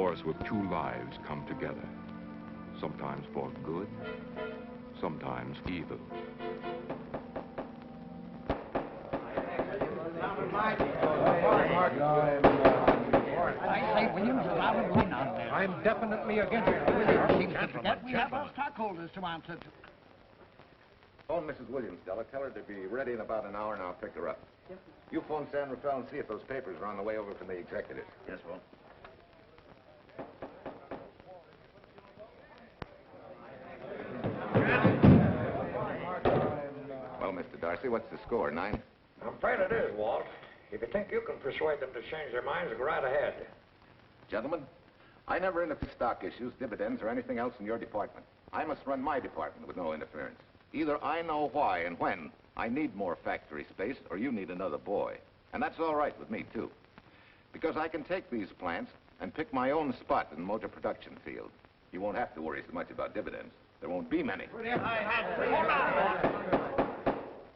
force with two lives come together. Sometimes for good, sometimes evil. I say Williams is out of win on this. I'm definitely against it. Williams seems to forget we have our stockholders to answer to. Phone Mrs. Williams, Della. Tell her to be ready in about an hour, and I'll pick her up. Yes, sir. You phone San Rafael and see if those papers are on the way over from the executives. Yes, Walt. Well, Mr. Darcy, what's the score? 9? I'm afraid it is, Walt. If you think you can persuade them to change their minds, go right ahead. Gentlemen, I never interfere stock issues, dividends, or anything else in your department. I must run my department with no interference. Either I know why and when I need more factory space, or you need another boy. And that's all right with me, too. Because I can take these plants and pick my own spot in the motor production field. You won't have to worry so much about dividends. There won't be many. Hold on.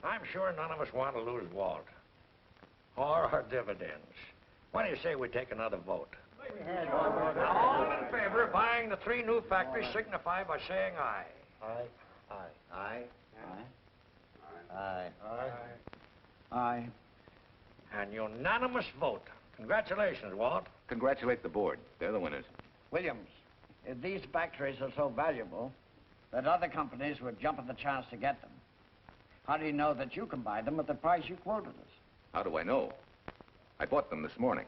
I'm sure none of us want to lose Walt. Or our dividends. Why do you say we take another vote? Now, all in favor of buying the 3 new factories signify by saying aye. Aye. Aye. Aye. Aye. Aye. Aye. An unanimous vote. Congratulations, Walt. Congratulate the board. They're the winners. Williams, if these factories are so valuable that other companies would jump at the chance to get them, how do you know that you can buy them at the price you quoted us? How do I know? I bought them this morning.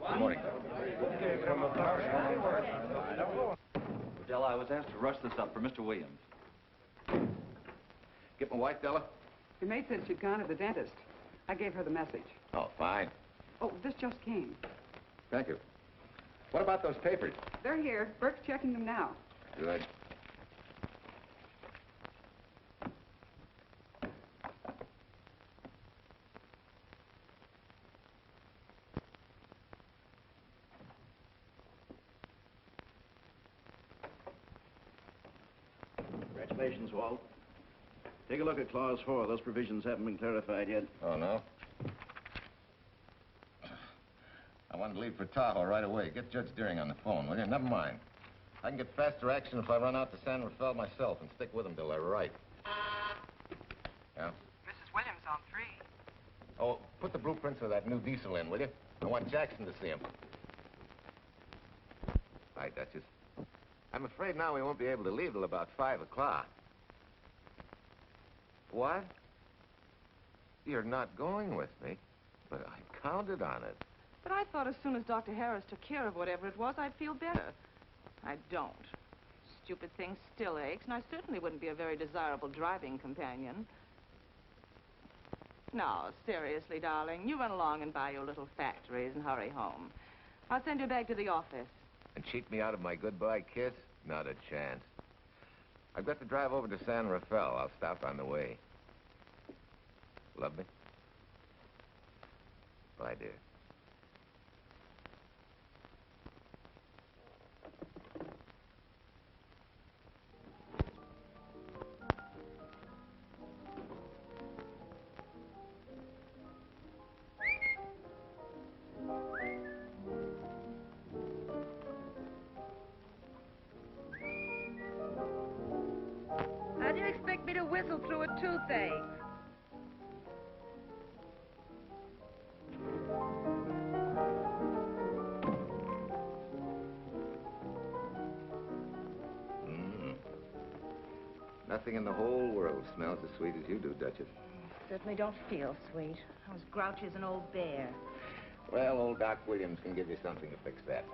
Good morning. Della, I was asked to rush this up for Mr. Williams. Get my wife, Della? Your maid said she'd gone to the dentist. I gave her the message. Oh, fine. Oh, this just came. Thank you. What about those papers? They're here. Burke's checking them now. Good. Congratulations, Walt. Take a look at Clause 4. Those provisions haven't been clarified yet. Oh, no? I wanted to leave for Tahoe right away. Get Judge Deering on the phone, will you? Never mind. I can get faster action if I run out to San Rafael myself and stick with them till they're right. Yeah? Mrs. Williams on 3. Oh, put the blueprints of that new diesel in, will you? I want Jackson to see him. Hi, Duchess. I'm afraid now we won't be able to leave till about 5 o'clock. What? You're not going with me, but I counted on it. But I thought as soon as Dr. Harris took care of whatever it was, I'd feel better. I don't. Stupid thing still aches, and I certainly wouldn't be a very desirable driving companion. No, seriously, darling, you run along and buy your little factories and hurry home. I'll send you back to the office. And cheat me out of my goodbye kiss? Not a chance. I've got to drive over to San Rafael. I'll stop on the way. Love me? Bye, dear. How do you expect me to whistle through a toothache? Nothing in the whole world smells as sweet as you do, Duchess. Certainly don't feel sweet. I was grouchy as an old bear. Well, old Doc Williams can give you something to fix that.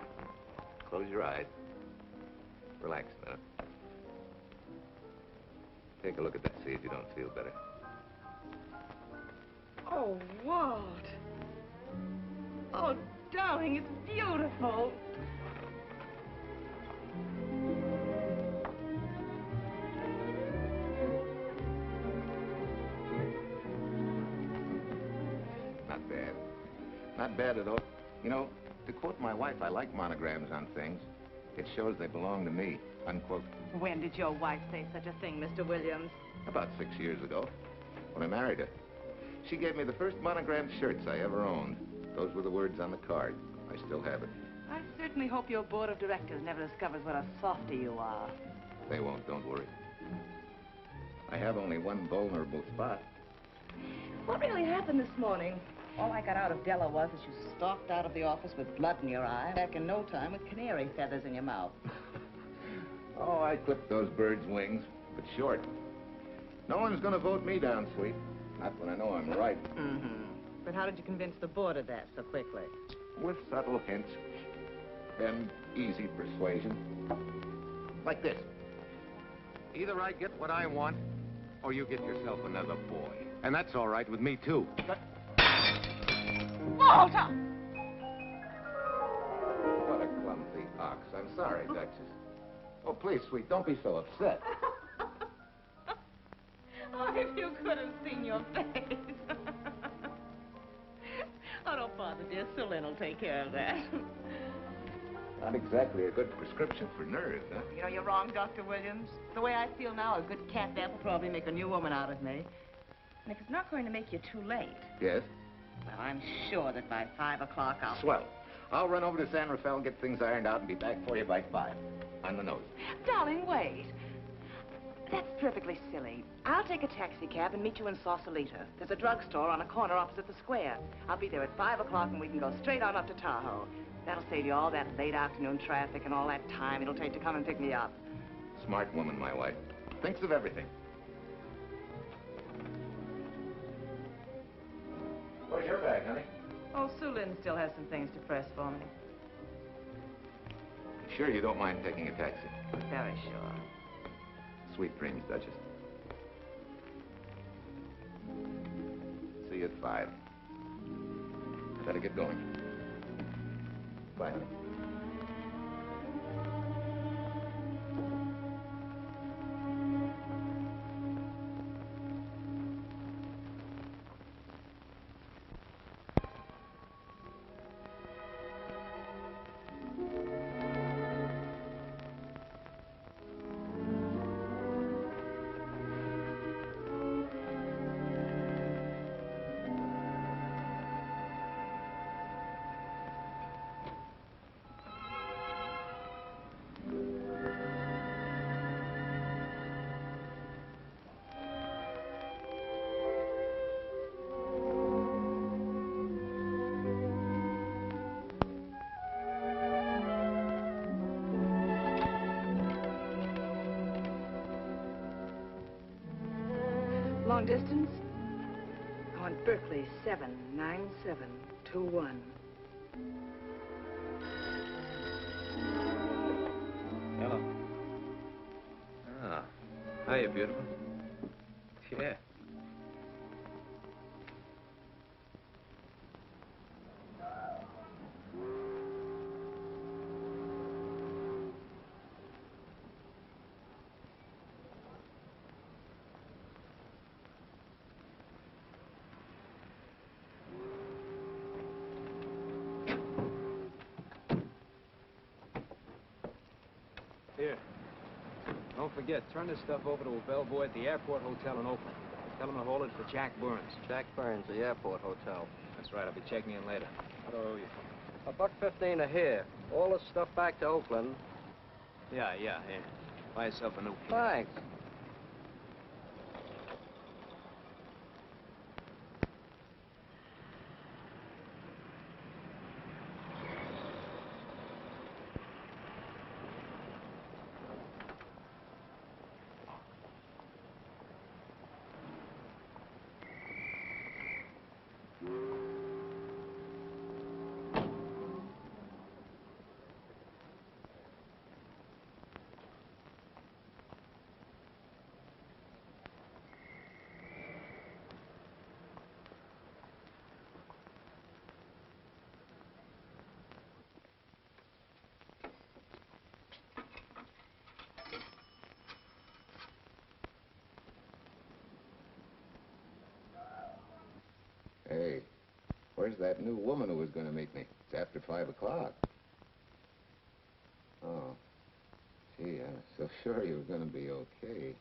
Close your eyes. Relax a minute. Take a look at that, see if you don't feel better. Oh, Walt. Oh, darling, it's beautiful. Not bad. Not bad at all. You know, to quote my wife, I like monograms on things. It shows they belong to me, unquote. When did your wife say such a thing, Mr. Williams? About 6 years ago, when I married her. She gave me the first monogrammed shirts I ever owned. Those were the words on the card. I still have it. I certainly hope your board of directors never discovers what a softy you are. They won't, don't worry. I have only one vulnerable spot. What really happened this morning? All I got out of Della was that you stalked out of the office with blood in your eye, back in no time with canary feathers in your mouth. Oh, I clipped those birds' wings, but short. No one's gonna vote me down, sweet. Not when I know I'm right. Mm-hmm. But how did you convince the board of that so quickly? With subtle hints and easy persuasion. Like this. Either I get what I want, or you get yourself another boy. And that's all right with me, too. But... Walter! What a clumsy ox. I'm sorry, Duchess. Oh, please, sweet, don't be so upset. Oh, if you could have seen your face. Oh, don't bother, dear. Sue Lynn will take care of that. Not exactly a good prescription for nerves, huh? You know, you're wrong, Dr. Williams. The way I feel now, a good catnap will probably make a new woman out of me. And if it's not going to make you too late... Yes? Well, I'm sure that by 5 o'clock I'll... Swell. I'll run over to San Rafael, get things ironed out, and be back for you by 5. On the nose. Darling, wait. That's perfectly silly. I'll take a taxi cab and meet you in Sausalito. There's a drugstore on a corner opposite the square. I'll be there at 5 o'clock and we can go straight on up to Tahoe. That'll save you all that late afternoon traffic and all that time it'll take to come and pick me up. Smart woman, my wife. Thinks of everything. Where's your bag, honey? Oh, Sue Lynn still has some things to press for me. Sure you don't mind taking a taxi? Very sure. Sweet dreams, Duchess. See you at 5. Better get going. Bye, honey. Long distance? I want Berkeley 79721. Hello. Ah. Hiya, beautiful. Yeah. Here. Don't forget, turn this stuff over to a bellboy at the Airport Hotel in Oakland. Tell him to hold it for Jack Burns. Jack Burns, the Airport Hotel. That's right, I'll be checking in later. What do I owe you? $1.15 a here. All this stuff back to Oakland. Yeah, here. Buy yourself a new kit. Thanks. Hey, where's that new woman who was going to meet me? It's after 5 o'clock. Oh. Gee, I was so sure you were going to be okay.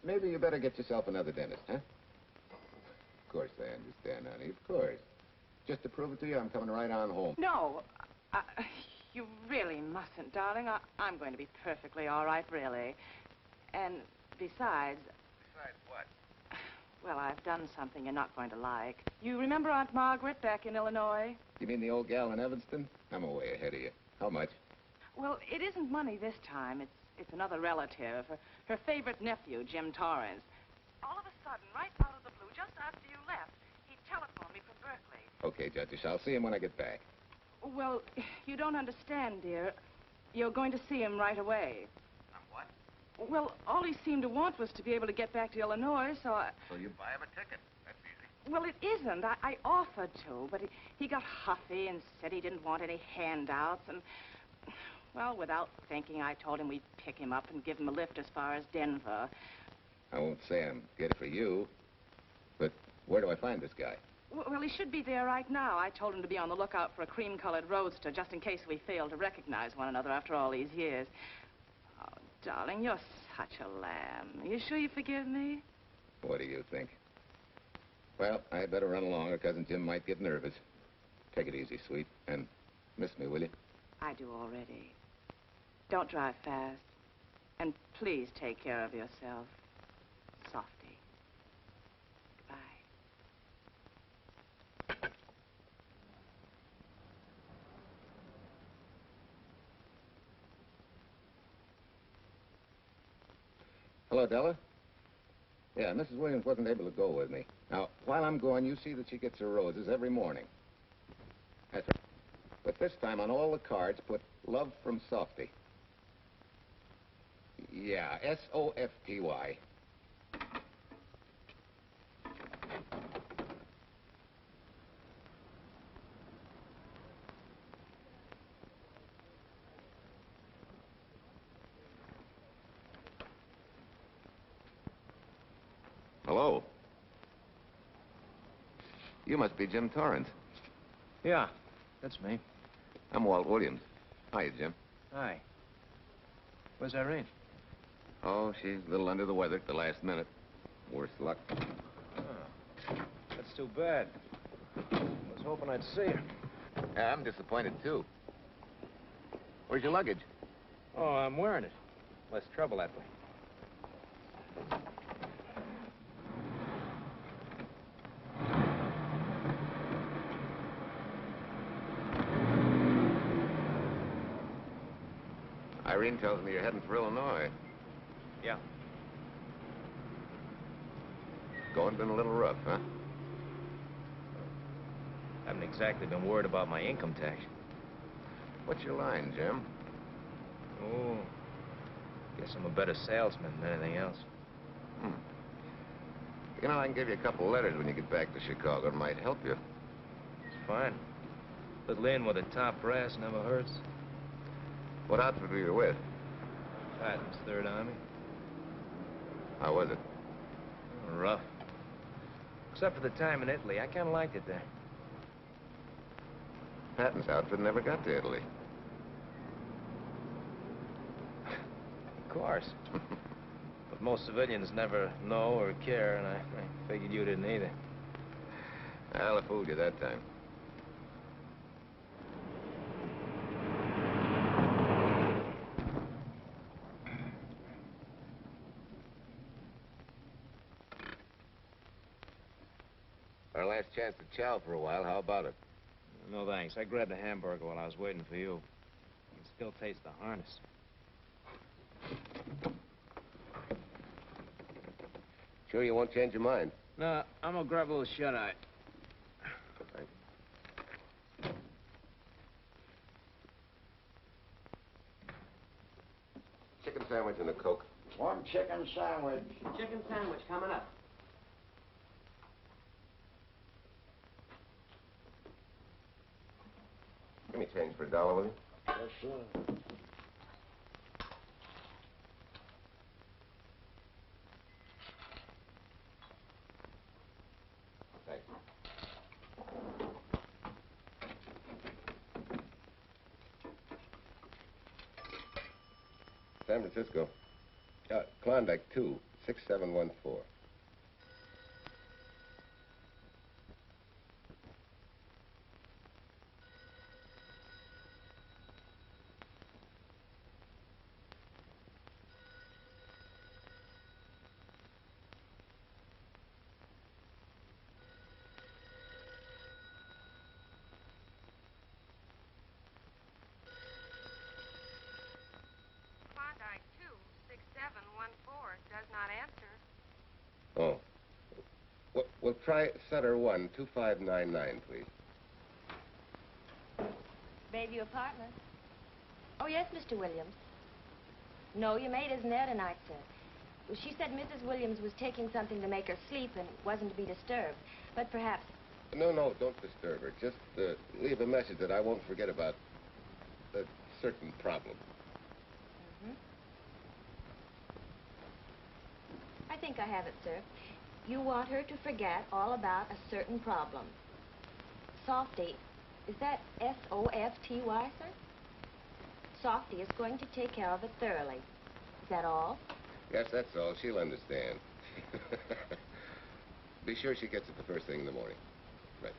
Maybe you better get yourself another dentist, huh? Of course I understand, honey, of course. Just to prove it to you, I'm coming right on home. No, You really mustn't, darling. I'm going to be perfectly all right, really. And besides... Besides what? Well, I've done something you're not going to like. You remember Aunt Margaret back in Illinois? You mean the old gal in Evanston? I'm way ahead of you. How much? Well, it isn't money this time. It's another relative. Her favorite nephew, Jim Torrance. All of a sudden, right out of the blue, just after you left, he telephoned me from Berkeley. Okay, Judge, I'll see him when I get back. Well, you don't understand, dear. You're going to see him right away. What? Well, all he seemed to want was to be able to get back to Illinois, so I... So you buy him a ticket. That's easy. Well, it isn't. I offered to, but he got huffy and said he didn't want any handouts, and... Well, without thinking, I told him we'd pick him up and give him a lift as far as Denver. I won't say I'm good for you, but where do I find this guy? Well, he should be there right now. I told him to be on the lookout for a cream-colored roadster, just in case we fail to recognize one another after all these years. Oh, darling, you're such a lamb. You sure you forgive me? What do you think? Well, I'd better run along, or Cousin Jim might get nervous. Take it easy, sweet, and miss me, will you? I do already. Don't drive fast. And please take care of yourself. Softy. Goodbye. Hello, Della. Yeah, Mrs. Williams wasn't able to go with me. Now, while I'm gone, you see that she gets her roses every morning. That's right. But this time, on all the cards, put love from Softy. Yeah, S-O-F-T-Y. Hello. You must be Jim Torrance. Yeah, that's me. I'm Walt Williams. Hiya, Jim. Hi. Where's Irene? Oh, she's a little under the weather at the last minute. Worse luck. Oh, that's too bad. I was hoping I'd see her. Yeah, I'm disappointed, too. Where's your luggage? Oh, I'm wearing it. Less trouble that way. Irene tells me you're heading for Illinois. Yeah. Going been a little rough, huh? Haven't exactly been worried about my income tax. What's your line, Jim? Oh, guess I'm a better salesman than anything else. You know, I can give you a couple letters when you get back to Chicago. It might help you. It's fine. Little in with a top brass never hurts. What outfit were you with? Patton's Third Army. How was it? Rough. Except for the time in Italy. I kind of liked it there. Patton's outfit never got to Italy. Of course. But most civilians never know or care, and I figured you didn't either. Well, I fooled you that time. Our last chance to chow for a while. How about it? No, thanks. I grabbed a hamburger while I was waiting for you. I can still taste the harness. Sure you won't change your mind? No, I'm gonna grab a little shut-eye. Thank you. Chicken sandwich and a Coke. One chicken sandwich. Chicken sandwich coming up. Give me change for $1, will you? Yes, sir. Thanks. San Francisco. Klondike 2, 6714. We'll try Sutter 1, 2599, please. Bayview Apartments. Oh, yes, Mr. Williams. No, your maid isn't there tonight, sir. Well, she said Mrs. Williams was taking something to make her sleep and wasn't to be disturbed. But perhaps... No, don't disturb her. Just leave a message that I won't forget about a certain problem. Mm-hmm. I think I have it, sir. You want her to forget all about a certain problem. Softy, is that S-O-F-T-Y, sir? Softy is going to take care of it thoroughly. Is that all? Yes, that's all. She'll understand. Be sure she gets it the first thing in the morning. Right.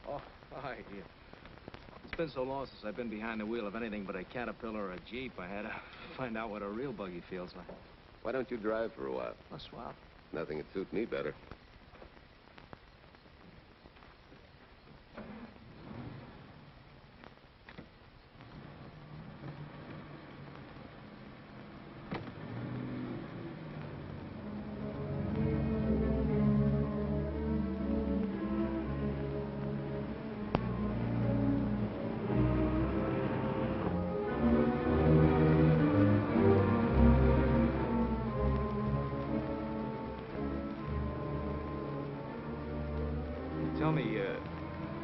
Oh, hi. It's been so long since I've been behind the wheel of anything but a Caterpillar or a Jeep. I had to find out what a real buggy feels like. Why don't you drive for a while? Oh, swell. Nothing would suit me better. Tell me,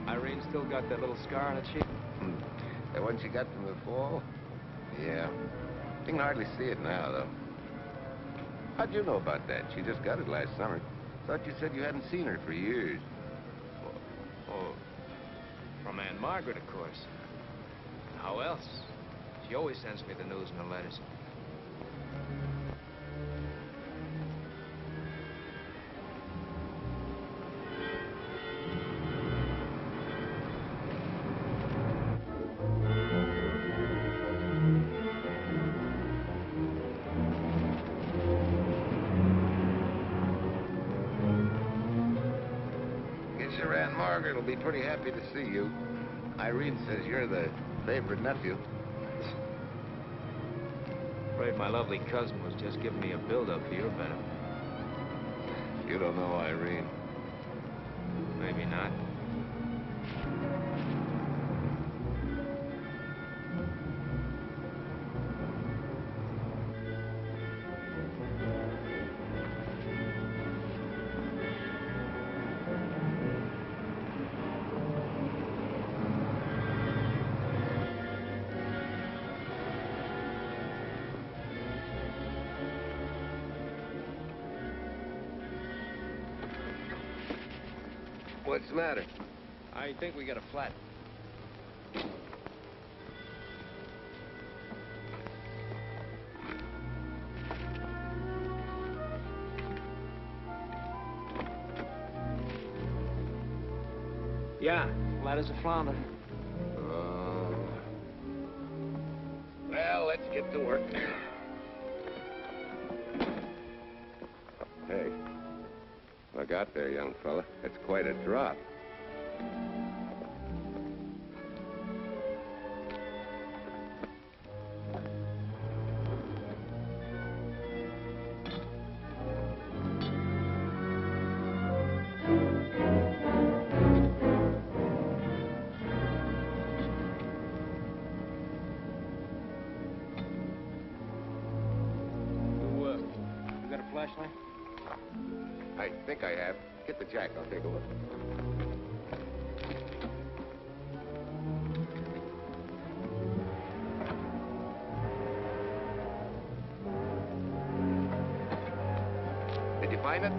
Irene still got that little scar on her cheek? The one she got from the fall? Yeah. You can hardly see it now, though. How'd you know about that? She just got it last summer. Thought you said you hadn't seen her for years. Oh, from Aunt Margaret, of course. How else? She always sends me the news in her letters. Sure, Aunt Margaret will be pretty happy to see you. Irene says you're the favorite nephew. Afraid my lovely cousin was just giving me a build-up for your benefit. You don't know Irene. Maybe not. What's the matter? I think we got a flat. Yeah, flat as a flounder. Well, let's get to work. Hey, look out there, young fella. That's quite a drop. I think I have. Get the jack. I'll take a look. Did you find it?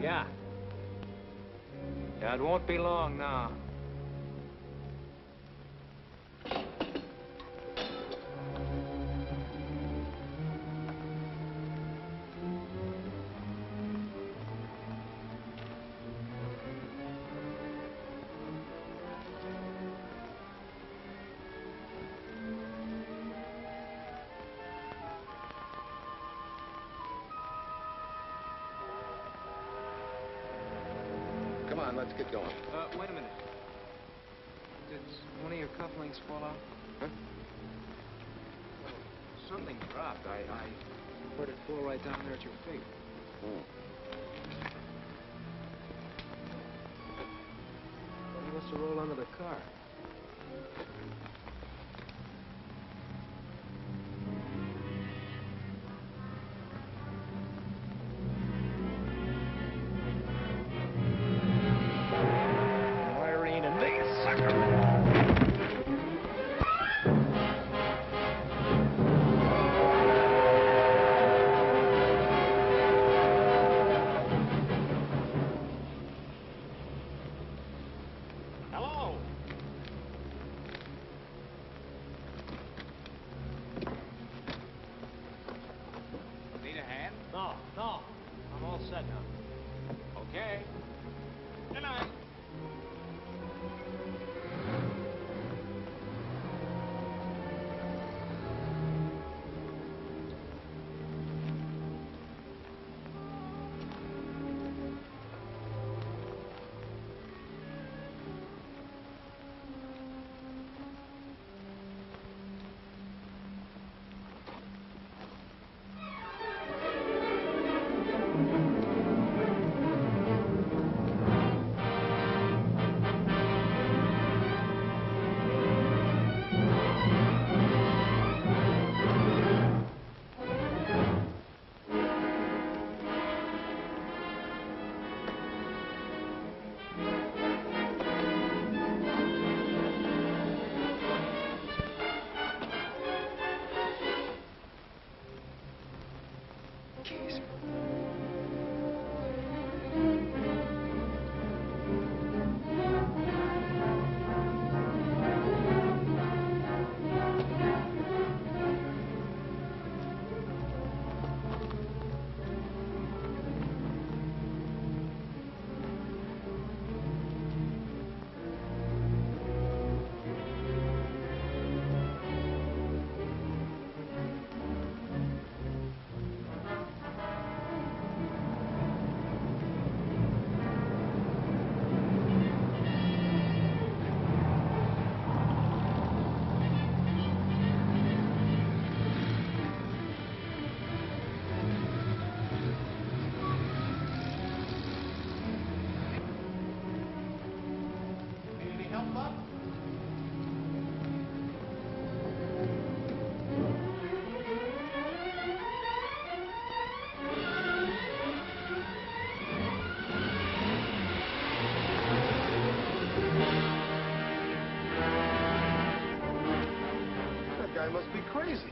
Yeah. Yeah, it won't be long now. Come on, let's get going. Wait a minute. Did one of your cufflinks fall off? Huh? Well, something dropped. I heard it fall right down there at your feet. Oh. Well, you must have rolled under the car. Irene and me, sucker. Hello. Need a hand? No. I'm all set now. Okay. Good night. Keys. That guy must be crazy.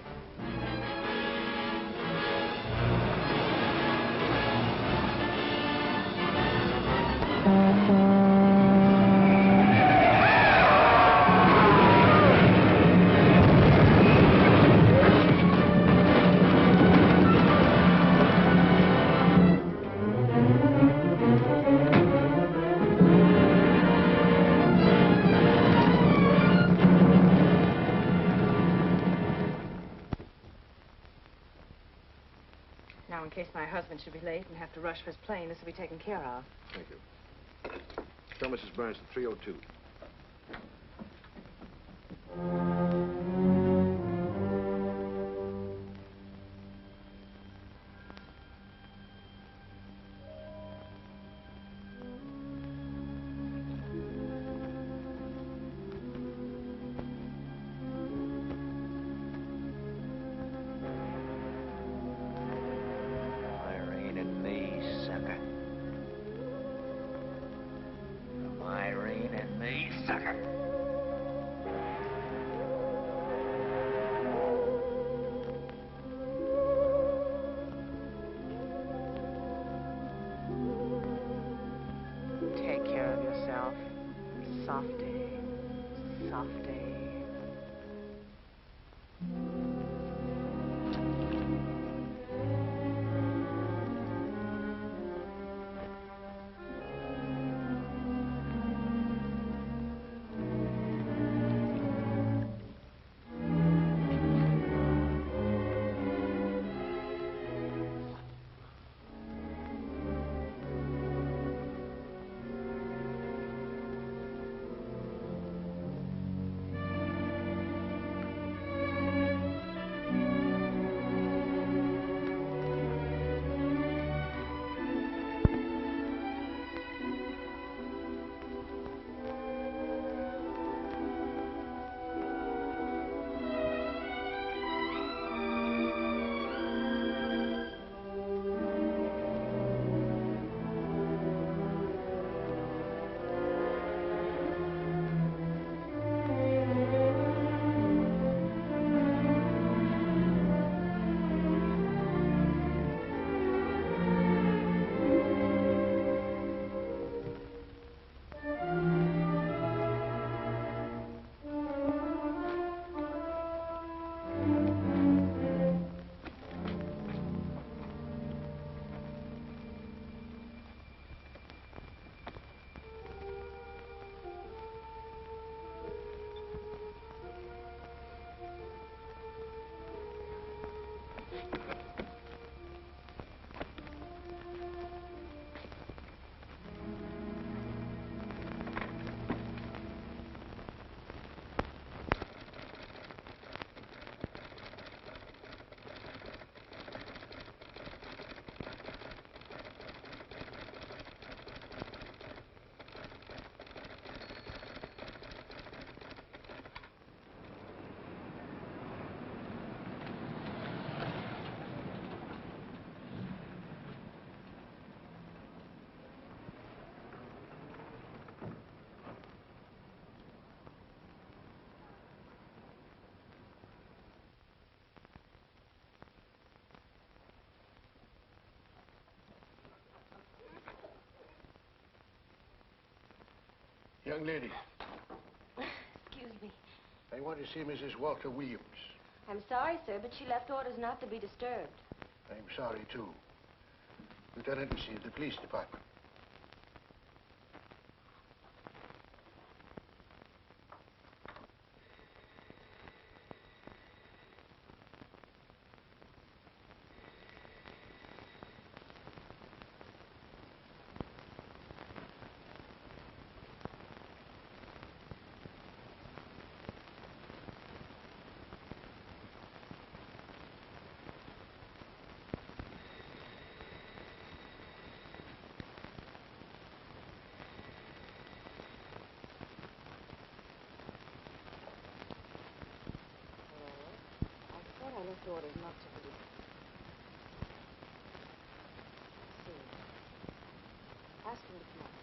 Now, in case my husband should be late and have to rush for his plane, this will be taken care of. Thank you. Tell Mrs. Burns at 302. Irene and Softy. Softy. Young lady, Excuse me. I want to see Mrs. Walter Williams. I'm sorry, sir, but she left orders not to be disturbed. I'm sorry, too. Lieutenant, this is the police department. I left orders not to be. See. Ask him to come up.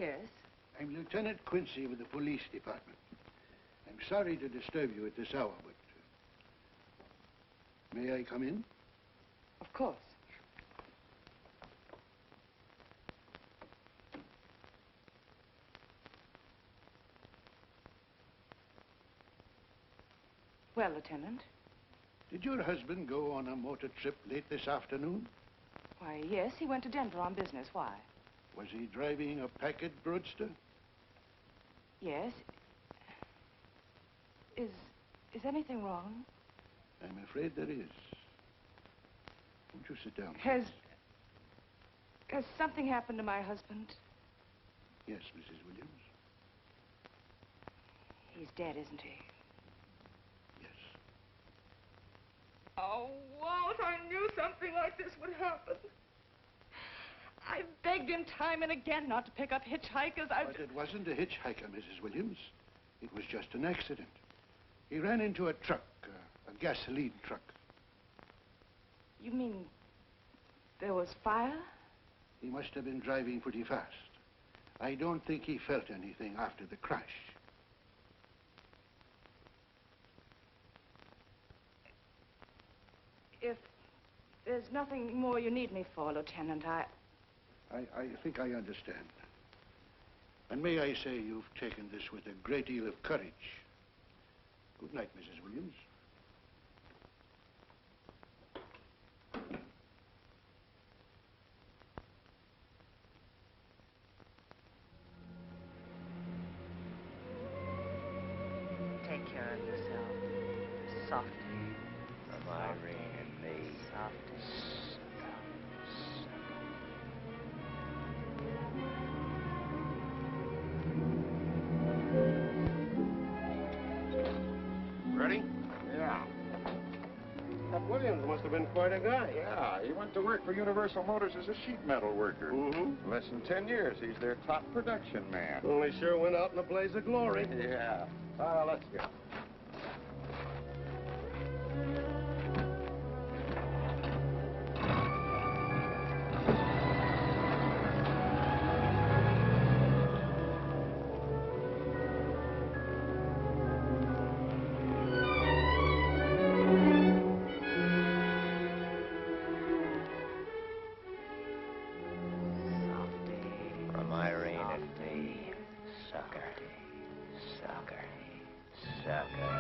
Yes? I'm Lieutenant Quincy with the police department. I'm sorry to disturb you at this hour, but... may I come in? Of course. Well, Lieutenant? Did your husband go on a motor trip late this afternoon? Why, yes, he went to Denver on business. Why? Was he driving a packet roadster? Yes? Is anything wrong? I'm afraid there is. Won't you sit down? Has something happened to my husband? Yes, Mrs. Williams. He's dead, isn't he? Yes. Oh, Walt, I knew something like this would happen. I begged him time and again not to pick up hitchhikers. But it wasn't a hitchhiker, Mrs. Williams. It was just an accident. He ran into a truck, a gasoline truck. You mean there was fire? He must have been driving pretty fast. I don't think he felt anything after the crash. If there's nothing more you need me for, Lieutenant, I think I understand. And may I say you've taken this with a great deal of courage. Good night, Mrs. Williams. take care of yourself. Softly. From Irene and me. Softly. Ready? Yeah. That Williams must have been quite a guy. Yeah, he went to work for Universal Motors as a sheet metal worker. Mm-hmm. Less than 10 years, he's their top production man. Well, he sure went out in a blaze of glory. Yeah. Let's go. From Irene and me. Sucker. Sucker. Sucker.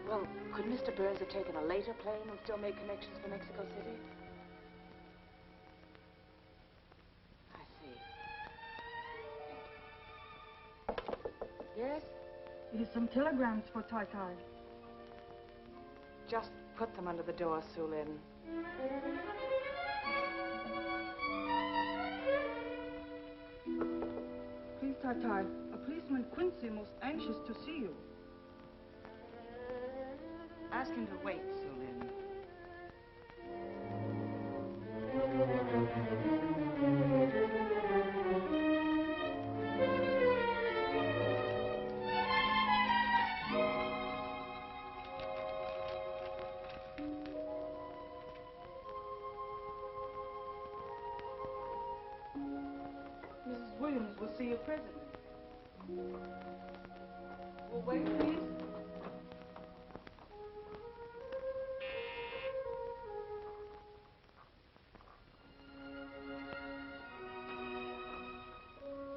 Well, could Mr. Burns have taken a later plane and still made connections for Mexico City? I see. Yes? It is some telegrams for Tai Tai. Just put them under the door, Sue Lin. Please, Tai Tai, a policeman Quincy most anxious to see you. Ask him to wait, Sue Lin. Mrs. Williams will see you presently. Will wait, please.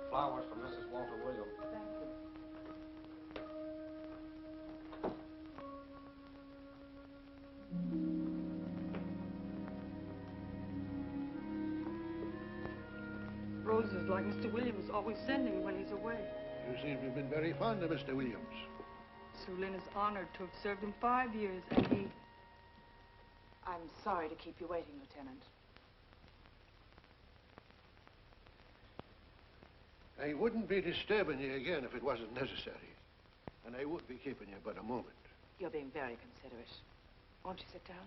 Flowers from Mrs. Walter Williams. Thank you. Roses like Mr. Williams always sending when he's away. You seem to have been very fond of Mr. Williams. Sue Lin is honored to have served him 5 years, and he... I'm sorry to keep you waiting, Lieutenant. I wouldn't be disturbing you again if it wasn't necessary. And I would be keeping you but a moment. You're being very considerate. Won't you sit down?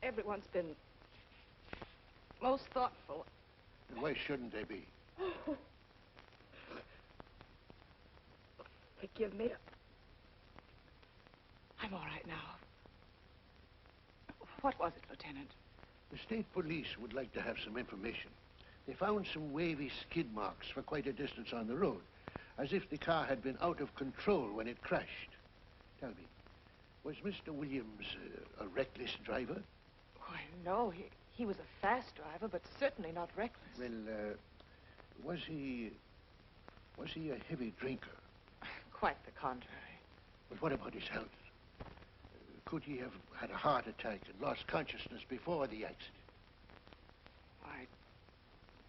Everyone's been most thoughtful. And why shouldn't they be? Forgive me. I'm all right now. What was it, Lieutenant? The state police would like to have some information. They found some wavy skid marks for quite a distance on the road, as if the car had been out of control when it crashed. Tell me, was Mr. Williams a reckless driver? Why, no, he was a fast driver, but certainly not reckless. Well, was he a heavy drinker? Quite the contrary. But what about his health? Could he have had a heart attack and lost consciousness before the accident? Why,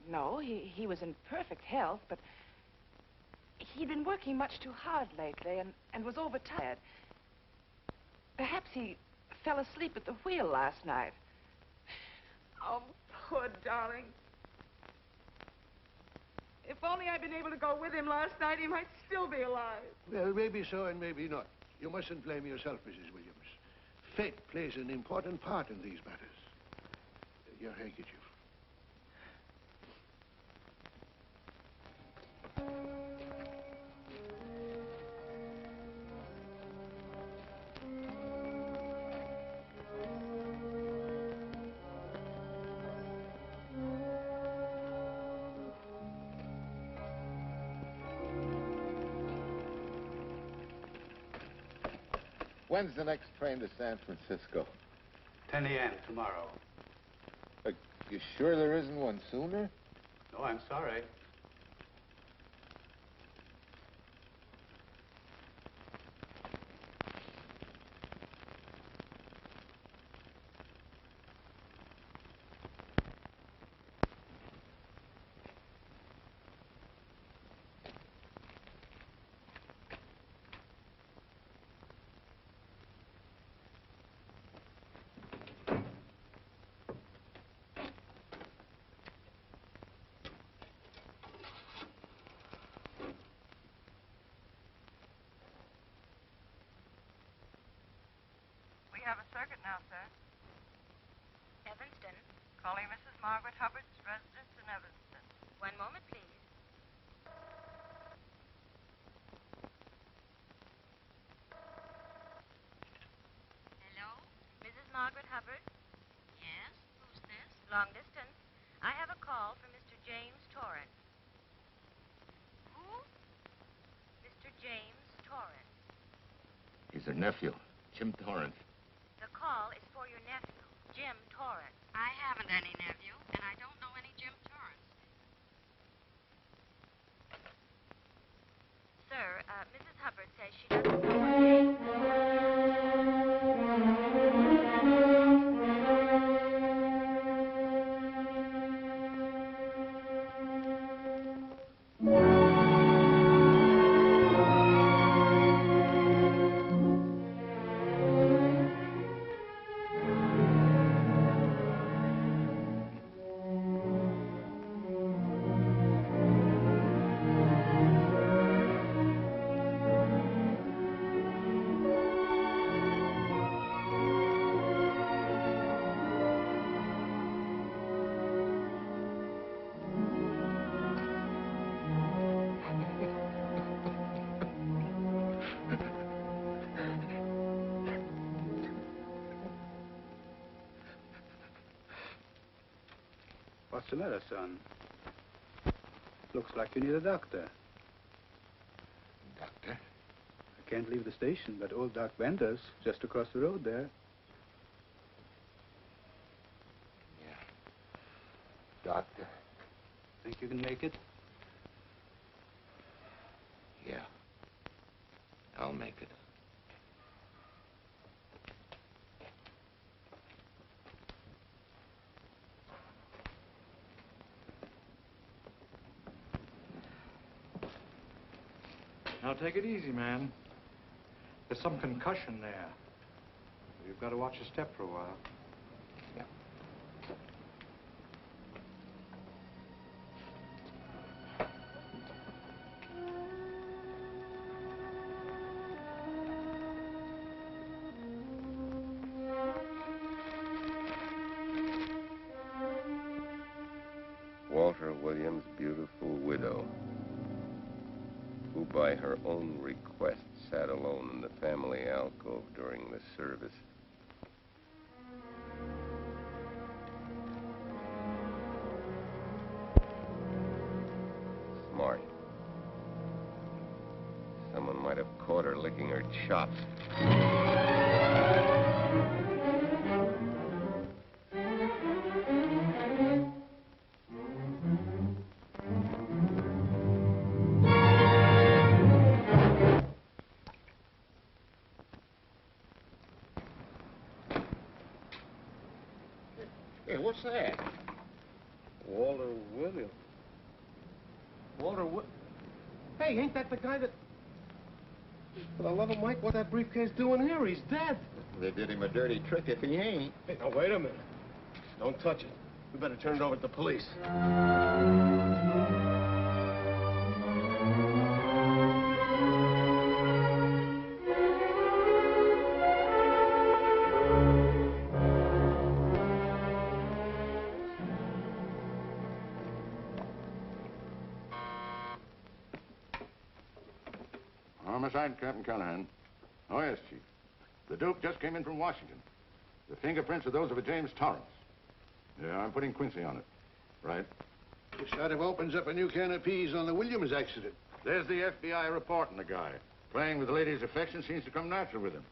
no, he was in perfect health, but he'd been working much too hard lately and was overtired. Perhaps he fell asleep at the wheel last night. Oh, poor darling. If only I'd been able to go with him last night, he might still be alive. Well, maybe so and maybe not. You mustn't blame yourself, Mrs. Williams. Fate plays an important part in these matters. Your handkerchief. When's the next train to San Francisco? 10 a.m. tomorrow. You sure there isn't one sooner? No, I'm sorry. We have a circuit now, sir. Evanston. Calling Mrs. Margaret Hubbard's residence in Evanston. One moment, please. Hello? Mrs. Margaret Hubbard? Yes? Who's this? Long distance. I have a call from Mr. James Torrance. Who? Mr. James Torrance. He's her nephew, Jim Torrance. The call is for your nephew, Jim Torrance. I haven't any nephew, and I don't know any Jim Torrance. Sir, Mrs. Hubbard says she doesn't know what James... What's the matter, son? Looks like you need a doctor. Doctor? I can't leave the station, but old Doc Bender's just across the road there. Yeah. Doctor? Think you can make it? Yeah. I'll make it. Now, take it easy, man. There's some concussion there. You've got to watch your step for a while. Yeah. Walter Williams' beautiful widow, who by her own request sat alone in the family alcove during the service. have caught her licking her chops. Hey, what's that? Walter Williams. Hey, ain't that the guy that... For the love of Mike, what's that briefcase doing here? He's dead. They did him a dirty trick if he ain't. Hey, now, wait a minute. Don't touch it. We better turn it over to the police. Homicide, Captain Callahan. Oh, yes, Chief. The dope just came in from Washington. The fingerprints are those of a James Torrance. Yeah, I'm putting Quincy on it. Right. It sort of opens up a new can of peas on the Williams accident. There's the FBI reporting the guy. Playing with the lady's affection seems to come natural with him.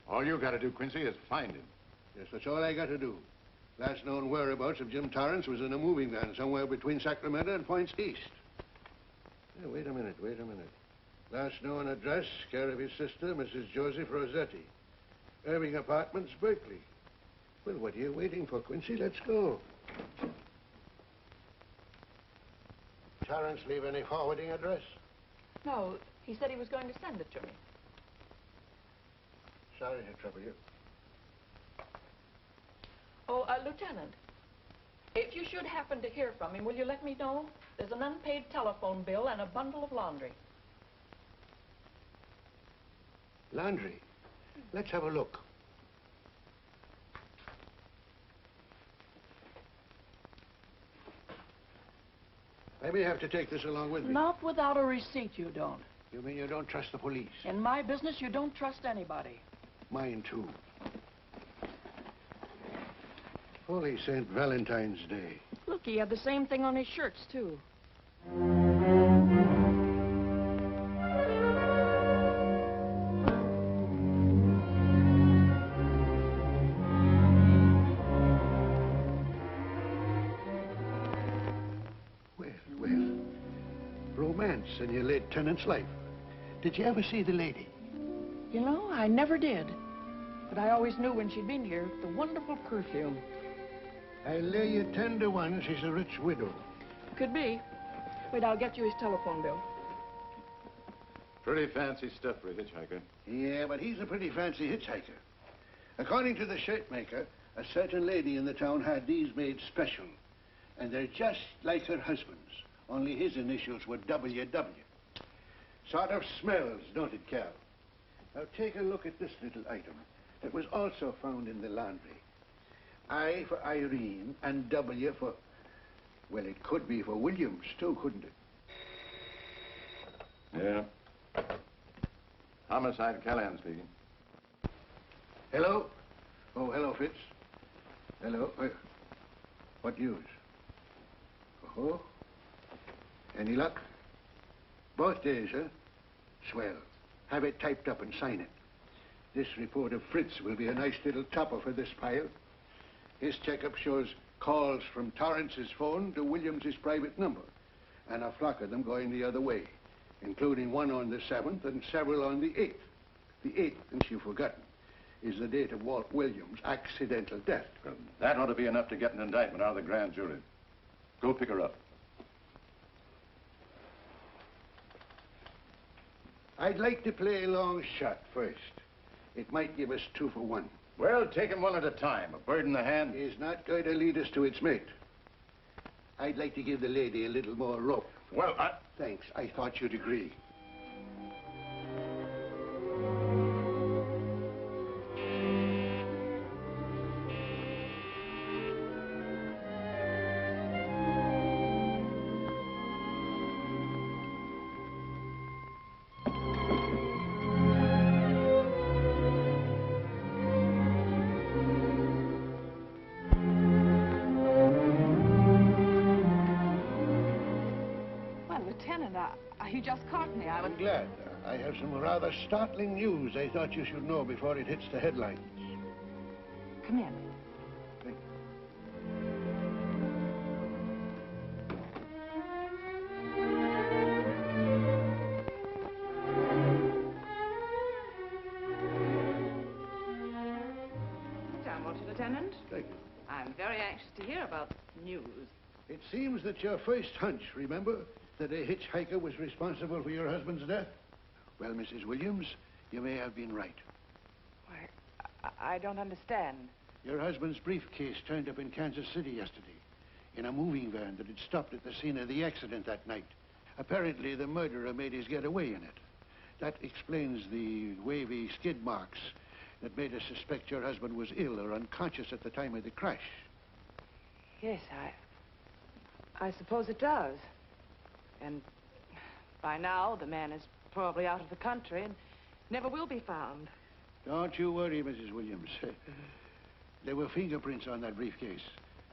All you got to do, Quincy, is find him. Yes, that's all I got to do. Last known whereabouts of Jim Torrance was in a moving van somewhere between Sacramento and Points East. Hey, wait a minute. Last known address, care of his sister, Mrs. Joseph Rossetti. Irving Apartments, Berkeley. Well, what are you waiting for, Quincy? Let's go. Torrance leave any forwarding address? No, he said he was going to send it to me. Sorry to trouble you. Oh, Lieutenant, if you should happen to hear from him, will you let me know? There's an unpaid telephone bill and a bundle of laundry. Laundry? Let's have a look. I may have to take this along with me. Not without a receipt, you don't. You mean you don't trust the police? In my business, you don't trust anybody. Mine, too. Holy St. Valentine's Day. Look, he had the same thing on his shirts, too. Romance in your late tenant's life. Did you ever see the lady? You know, I never did. But I always knew when she'd been here, the wonderful perfume. I'll lay you 10 to 1 she's a rich widow. Could be. Wait, I'll get you his telephone bill. Pretty fancy stuff for a hitchhiker. Yeah, but he's a pretty fancy hitchhiker. According to the shirt maker, a certain lady in the town had these made special. And they're just like her husband's. Only his initials were WW. Sort of smells, don't it, Cal? Now take a look at this little item that was also found in the laundry. I for Irene and W for... Well, it could be for Williams, too, couldn't it? Yeah. Homicide, Callahan speaking. Hello? Oh, hello, Fitz. Hello. What news? Oh? Any luck? Both days, huh? Swell. Have it typed up and sign it. This report of Fritz will be a nice little topper for this pile. His checkup shows calls from Torrance's phone to Williams's private number, and a flock of them going the other way, including one on the 7th and several on the 8th. The 8th, and you've forgotten, is the date of Walt Williams' accidental death. Well, that ought to be enough to get an indictment out of the grand jury. Go pick her up. I'd like to play a long shot first. It might give us 2 for 1. Well, take them one at a time. A bird in the hand is not going to lead us to its mate. I'd like to give the lady a little more rope. Well, Thanks. I thought you'd agree. You just caught me. I'm glad. I have some rather startling news I thought you should know before it hits the headlines. Come in. Sit down, won't you, Lieutenant? Thank you. I'm very anxious to hear about news. It seems that your first hunch, remember, that a hitchhiker was responsible for your husband's death? Well, Mrs. Williams, you may have been right. I don't understand. Your husband's briefcase turned up in Kansas City yesterday in a moving van that had stopped at the scene of the accident that night. Apparently, the murderer made his getaway in it. That explains the wavy skid marks that made us suspect your husband was ill or unconscious at the time of the crash. Yes, I suppose it does. And by now, the man is probably out of the country and never will be found. Don't you worry, Mrs. Williams. There were fingerprints on that briefcase.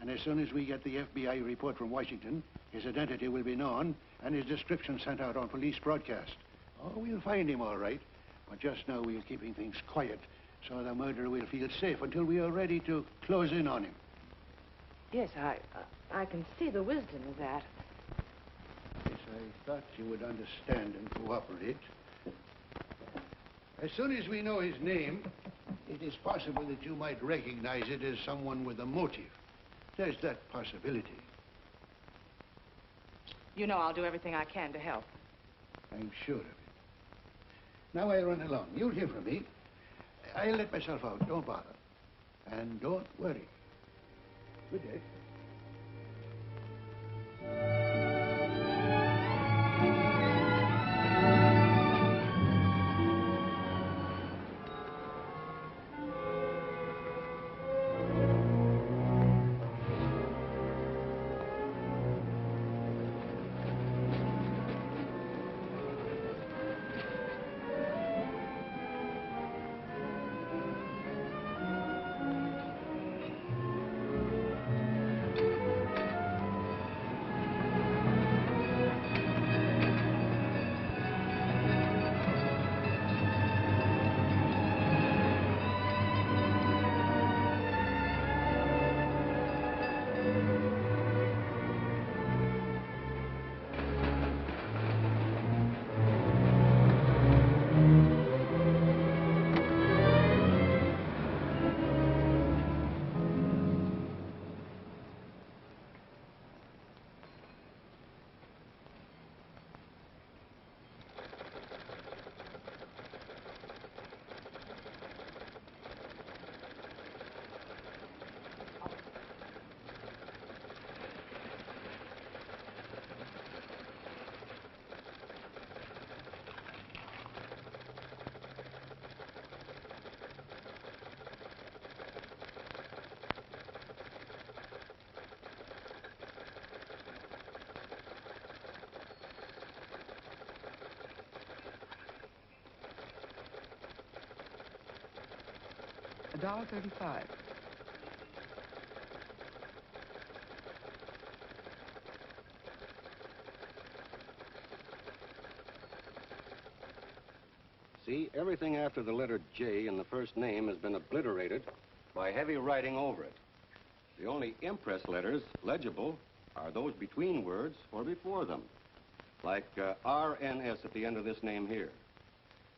And as soon as we get the FBI report from Washington, his identity will be known and his description sent out on police broadcast. Oh, we'll find him all right. But just now we're keeping things quiet so the murderer will feel safe until we are ready to close in on him. Yes, I can see the wisdom of that. Yes, I thought you would understand and cooperate. As soon as we know his name, it is possible that you might recognize it as someone with a motive. There's that possibility. You know I'll do everything I can to help. I'm sure of it. Now I'll run along. You'll hear from me. I'll let myself out. Don't bother. And don't worry. Good day. $1.35. See, everything after the letter J in the first name has been obliterated by heavy writing over it. The only impress letters legible are those between words or before them, like RNS at the end of this name here,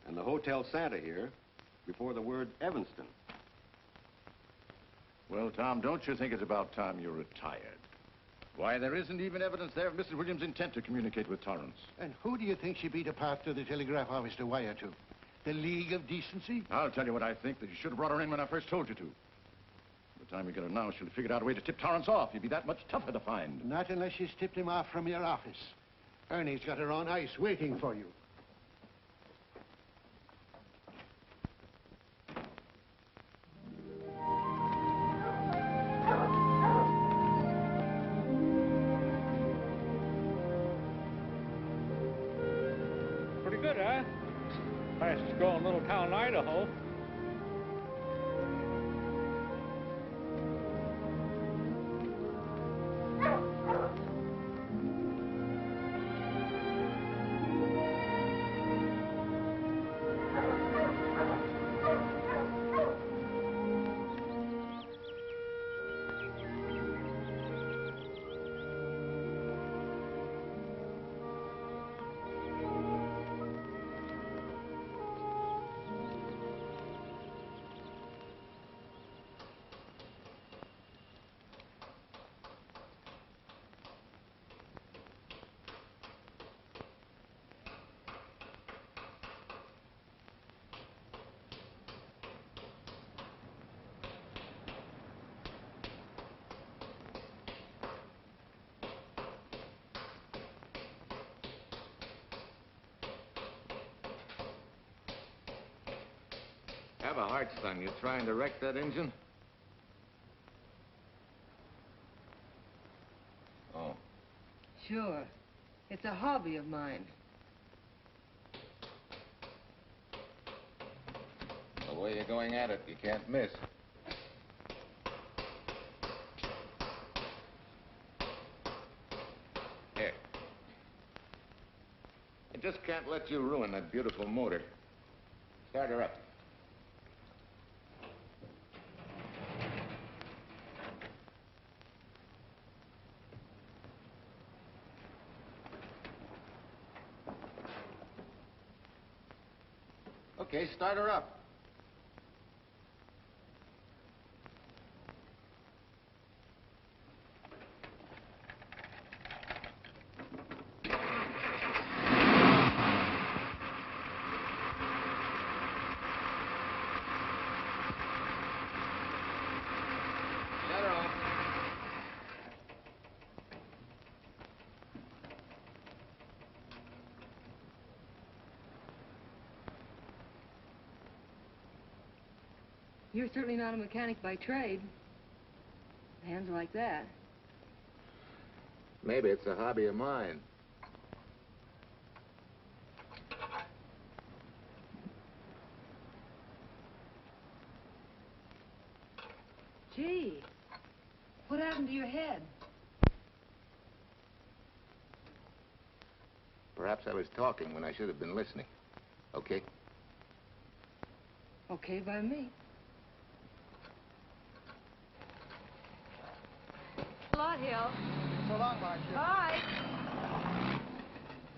and the Hotel Santa here before the word Evanston. Well, Tom, don't you think it's about time you retired? Why, there isn't even evidence there of Mrs. Williams' intent to communicate with Torrance. And who do you think she beat apart to the telegraph office to wire to? The League of Decency? I'll tell you what I think, that you should have brought her in when I first told you to. By the time we get her now, she'll have figured out a way to tip Torrance off. He'd be that much tougher to find. Not unless she's tipped him off from your office. Ernie's got her on ice waiting for you. Pretty good, huh? Fastest growing little town in Idaho. Have a heart, son. You trying to wreck that engine? Oh. Sure. It's a hobby of mine. The way you're going at it, you can't miss. Here. I just can't let you ruin that beautiful motor. Start her up. Okay, start her up. Shut her off. You're certainly not a mechanic by trade. Hands are like that. Maybe it's a hobby of mine. Gee, what happened to your head? Perhaps I was talking when I should have been listening. Okay? Okay by me. A lot, Hill. So long, Marcia. Bye.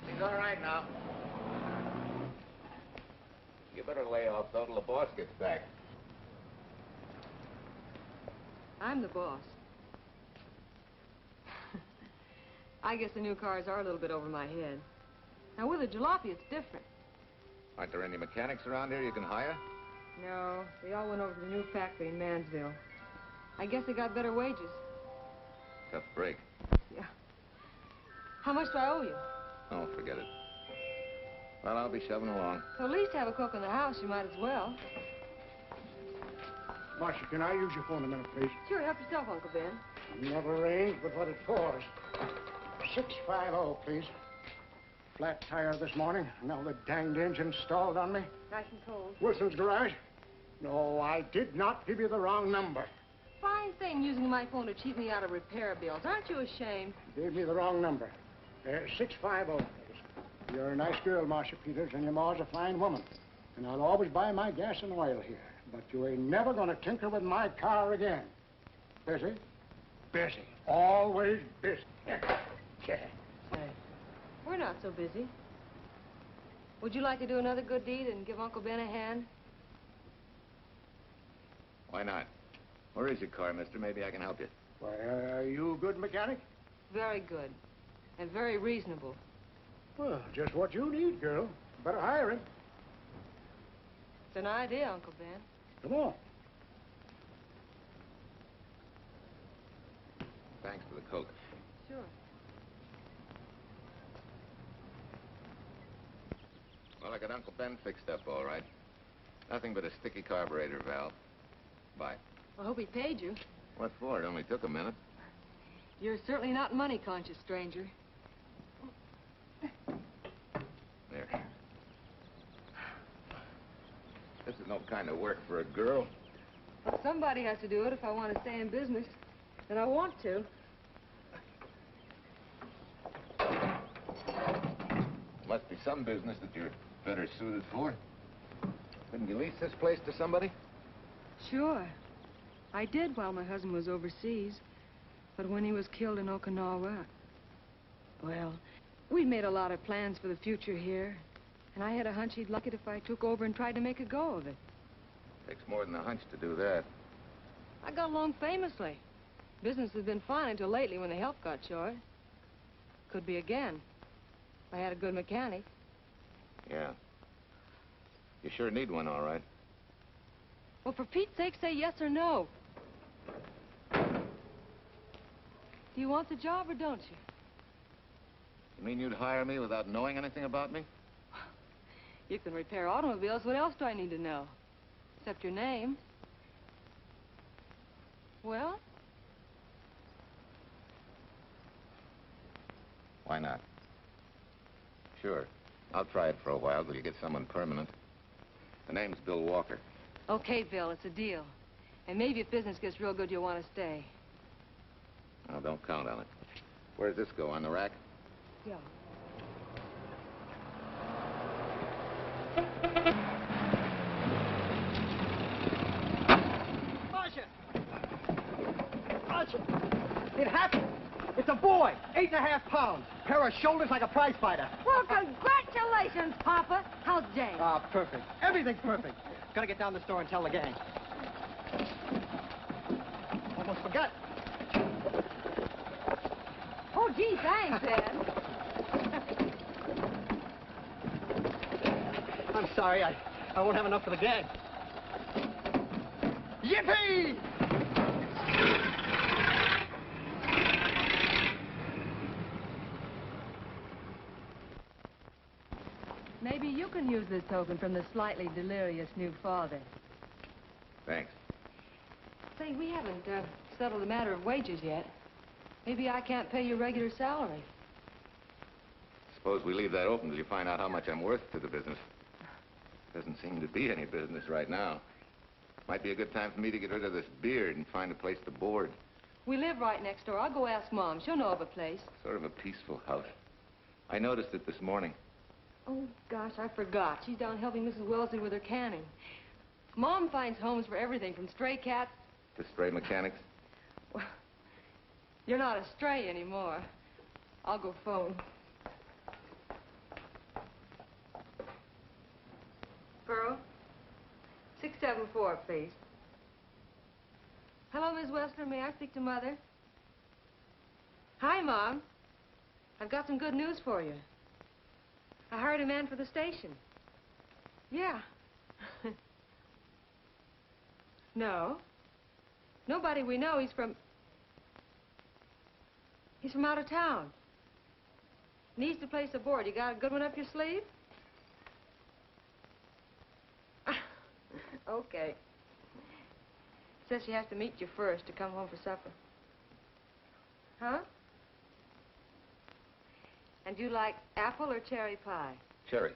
He's all right now. You better lay off though till the boss gets back. I'm the boss. I guess the new cars are a little bit over my head. Now, with a jalopy, it's different. Aren't there any mechanics around here you can hire? No, they all went over to the new factory in Mansville. I guess they got better wages. Tough break. Yeah. How much do I owe you? Oh, forget it. Well, I'll be shoving along. So at least have a cook in the house. You might as well. Marcia, can I use your phone a minute, please? Sure, help yourself, Uncle Ben. Never arranged but what it caused. 650, please. Flat tire this morning. Now the danged engine stalled on me. Nice and cold. Wilson's garage? No, I did not give you the wrong number. Fine thing using my phone to cheat me out of repair bills. Aren't you ashamed? Gave me the wrong number. 650, please. You're a nice girl, Marcia Peters, and your ma's a fine woman. And I'll always buy my gas and oil here. But you ain't never gonna tinker with my car again. Busy? Busy. Always busy. Say, we're not so busy. Would you like to do another good deed and give Uncle Ben a hand? Why not? Where is your car, mister? Maybe I can help you. Why, are you a good mechanic? Very good. And very reasonable. Well, just what you need, girl. Better hire him. It's an idea, Uncle Ben. Come on. Thanks for the Coke. Sure. Well, I got Uncle Ben fixed up all right. Nothing but a sticky carburetor valve. Bye. I hope he paid you. What for? It only took a minute. You're certainly not money-conscious, stranger. There. This is no kind of work for a girl. But somebody has to do it if I want to stay in business. And I want to. Must be some business that you're better suited for. Couldn't you lease this place to somebody? Sure. I did while my husband was overseas. But when he was killed in Okinawa, well, we'd made a lot of plans for the future here. And I had a hunch he'd like it if I took over and tried to make a go of it. Takes more than a hunch to do that. I got along famously. Business has been fine until lately when the help got short. Could be again. If I had a good mechanic. Yeah. You sure need one, all right. Well, for Pete's sake, say yes or no. Do you want the job or don't you? You mean you'd hire me without knowing anything about me? You can repair automobiles. What else do I need to know? Except your name. Well? Why not? Sure. I'll try it for a while till you get someone permanent. The name's Bill Walker. Okay, Bill, it's a deal. And maybe if business gets real good, you'll want to stay. Oh, don't count on it. Where does this go, on the rack? Yeah. Marcia! Marcia! It happened! It's a boy, 8.5 pounds. Pair of shoulders like a prize fighter. Well, congratulations, Papa. How's Jane? Ah, perfect. Everything's perfect. Gotta get down to the store and tell the gang. Almost forgot. Oh, gee, thanks, Ed. I'm sorry, I won't have enough for the gang. Yippee! Maybe you can use this token from the slightly delirious new father. Thanks. Say, we haven't settled the matter of wages yet. Maybe I can't pay your regular salary. Suppose we leave that open till you find out how much I'm worth to the business. Doesn't seem to be any business right now. Might be a good time for me to get rid of this beard and find a place to board. We live right next door. I'll go ask Mom. She'll know of a place. Sort of a peaceful house. I noticed it this morning. Oh, gosh, I forgot. She's down helping Mrs. Wellesley with her canning. Mom finds homes for everything from stray cats... To stray mechanics? Well, you're not a stray anymore. I'll go phone. Pearl, 674, please. Hello, Miss Westler. May I speak to Mother? Hi, Mom. I've got some good news for you. I hired a man for the station. Yeah. No. Nobody we know. He's from out of town. Needs to place a board. You got a good one up your sleeve? Okay. Says she has to meet you first to come home for supper. Huh? And you like apple or cherry pie? Cherry.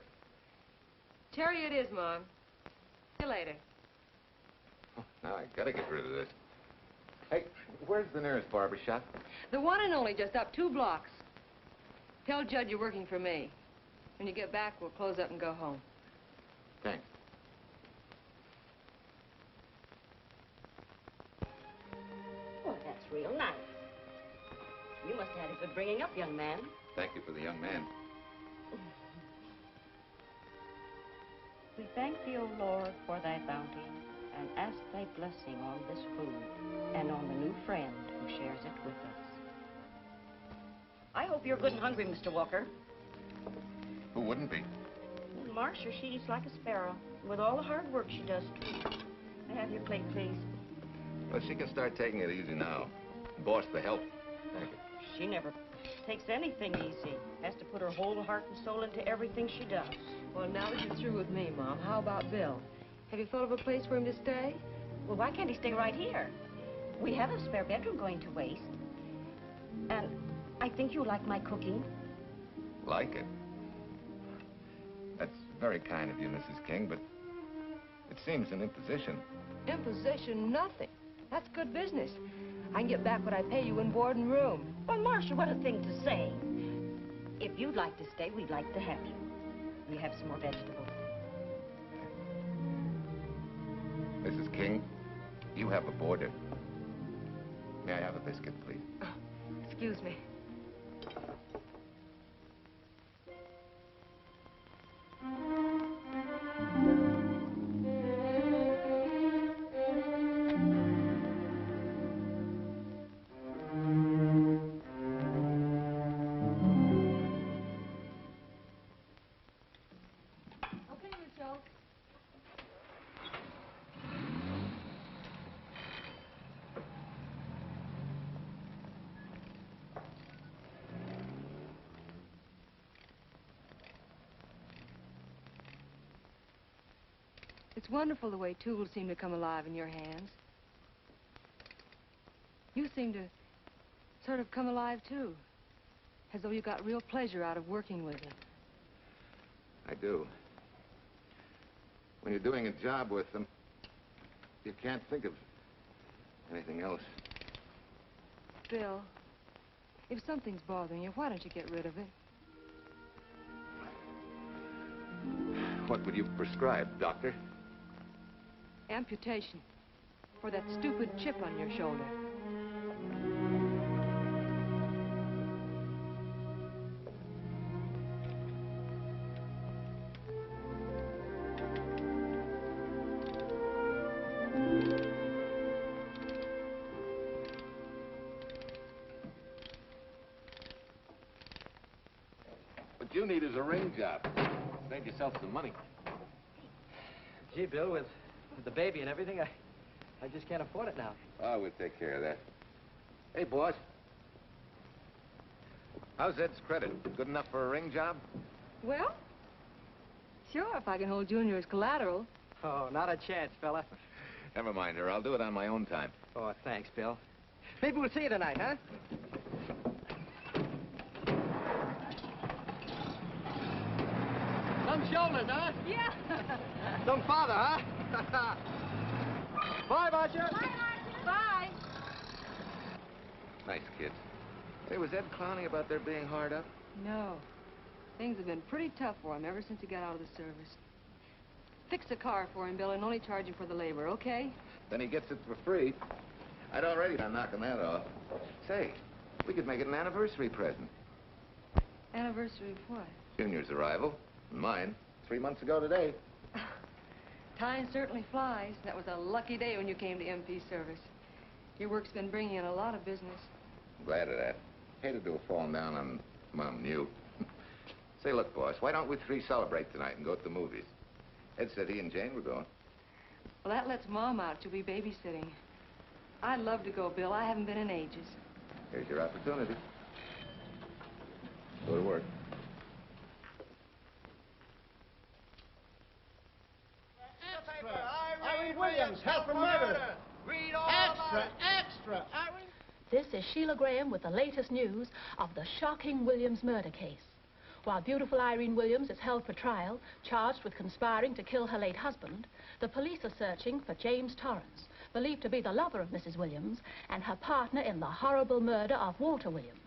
Cherry it is, Mom. See you later. Now I gotta get rid of this. Hey, where's the nearest barber shop? The one and only, just up 2 blocks. Tell Judd you're working for me. When you get back, we'll close up and go home. Thanks. Well, that's real nice. You must have had a good bringing up, young man. Thank you for the young man. We thank thee, O Lord, for thy bounty, and ask thy blessing on this food and on the new friend who shares it with us. I hope you're good and hungry, Mr. Walker. Who wouldn't be? Marcia, she eats like a sparrow, with all the hard work she does, too. May I have your plate, please? Well, she can start taking it easy now. Boss, the help. Thank you. She never takes anything easy. Has to put her whole heart and soul into everything she does. Well, now that you're through with me, Mom, how about Bill? Have you thought of a place for him to stay? Well, why can't he stay right here? We have a spare bedroom going to waste. And I think you like my cooking. Like it? That's very kind of you, Mrs. King, but it seems an imposition. Imposition? Nothing. That's good business. I can get back what I pay you in board and room. Well, Marcia, what a thing to say. If you'd like to stay, we'd like to have you. We have some more vegetables. Mrs. King, you have a boarder. May I have a biscuit, please? Oh, excuse me. It's wonderful the way tools seem to come alive in your hands. You seem to sort of come alive, too. As though you got real pleasure out of working with them. I do. When you're doing a job with them, you can't think of anything else. Bill, if something's bothering you, why don't you get rid of it? What would you prescribe, Doctor? Amputation. For that stupid chip on your shoulder. What you need is a ring job. Save yourself some money. Gee, Bill, with the baby and everything, I just can't afford it now. Oh, we'll take care of that. Hey, boss. How's Ed's credit? Good enough for a ring job? Well, sure, if I can hold Junior as collateral. Oh, not a chance, fella. Never mind her. I'll do it on my own time. Oh, thanks, Bill. Maybe we'll see you tonight, huh? Some shoulders, huh? Yeah. Some father, huh? Bye, Marcia. Bye, Marcia. Bye. Nice kids. Hey, was Ed clowning about their being hard up? No. Things have been pretty tough for him ever since he got out of the service. Fix a car for him, Bill, and only charge him for the labor, okay? Then he gets it for free. I'd already been knocking that off. Say, we could make it an anniversary present. Anniversary of what? Junior's arrival, and mine, 3 months ago today. Time certainly flies. That was a lucky day when you came to MP service. Your work's been bringing in a lot of business. I'm glad of that. Hated to have fallen down on Mom and you. Say, look, boss, why don't we three celebrate tonight and go to the movies? Ed said he and Jane were going. Well, that lets Mom out. She'll be babysitting. I'd love to go, Bill. I haven't been in ages. Here's your opportunity. Go to work. Irene Williams, held for murder. Extra, extra. Irene. This is Sheila Graham with the latest news of the shocking Williams murder case. While beautiful Irene Williams is held for trial, charged with conspiring to kill her late husband, the police are searching for James Torrance, believed to be the lover of Mrs. Williams and her partner in the horrible murder of Walter Williams.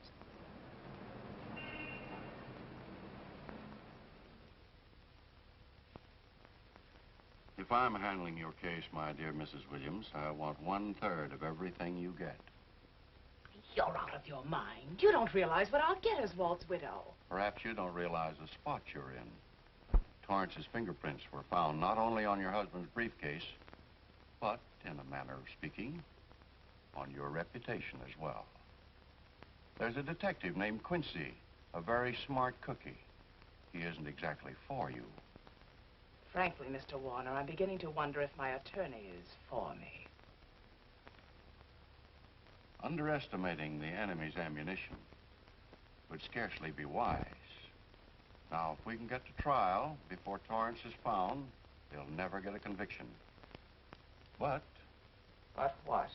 If I'm handling your case, my dear Mrs. Williams, I want 1/3 of everything you get. You're out of your mind. You don't realize what I'll get as Walt's widow. Perhaps you don't realize the spot you're in. Torrance's fingerprints were found not only on your husband's briefcase, but, in a manner of speaking, on your reputation as well. There's a detective named Quincy, a very smart cookie. He isn't exactly for you. Frankly, Mr. Warner, I'm beginning to wonder if my attorney is for me. Underestimating the enemy's ammunition would scarcely be wise. Now, if we can get to trial before Torrance is found, he'll never get a conviction. But... But what?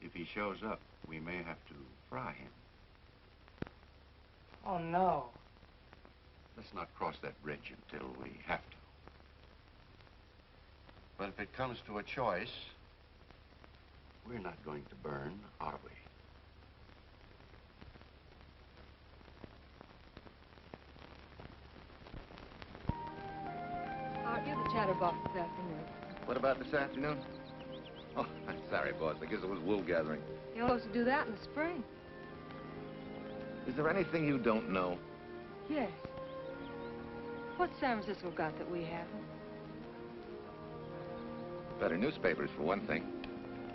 if he shows up, we may have to fry him. Oh, no. Let's not cross that bridge until we have to. But if it comes to a choice, we're not going to burn, are we? Art, you're the chatterbox this afternoon. What about this afternoon? Oh, I'm sorry, boss. I guess it was wool gathering. You're supposed to do that in the spring. Is there anything you don't know? Yes. What's San Francisco got that we haven't? Better newspapers, for one thing.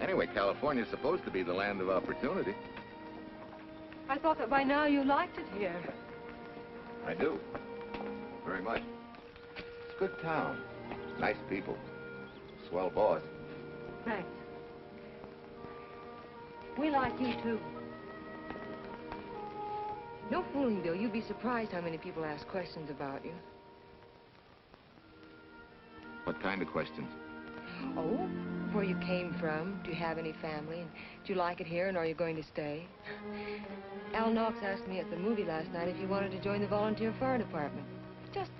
Anyway, California's supposed to be the land of opportunity. I thought that by now you liked it here. I do. Very much. It's a good town. Nice people. Swell boss. Thanks. We like you, too. No fooling, Bill. You'd be surprised how many people ask questions about you. What kind of questions? Oh, where you came from, do you have any family, and do you like it here, and are you going to stay? Al Knox asked me at the movie last night if you wanted to join the volunteer fire department. Just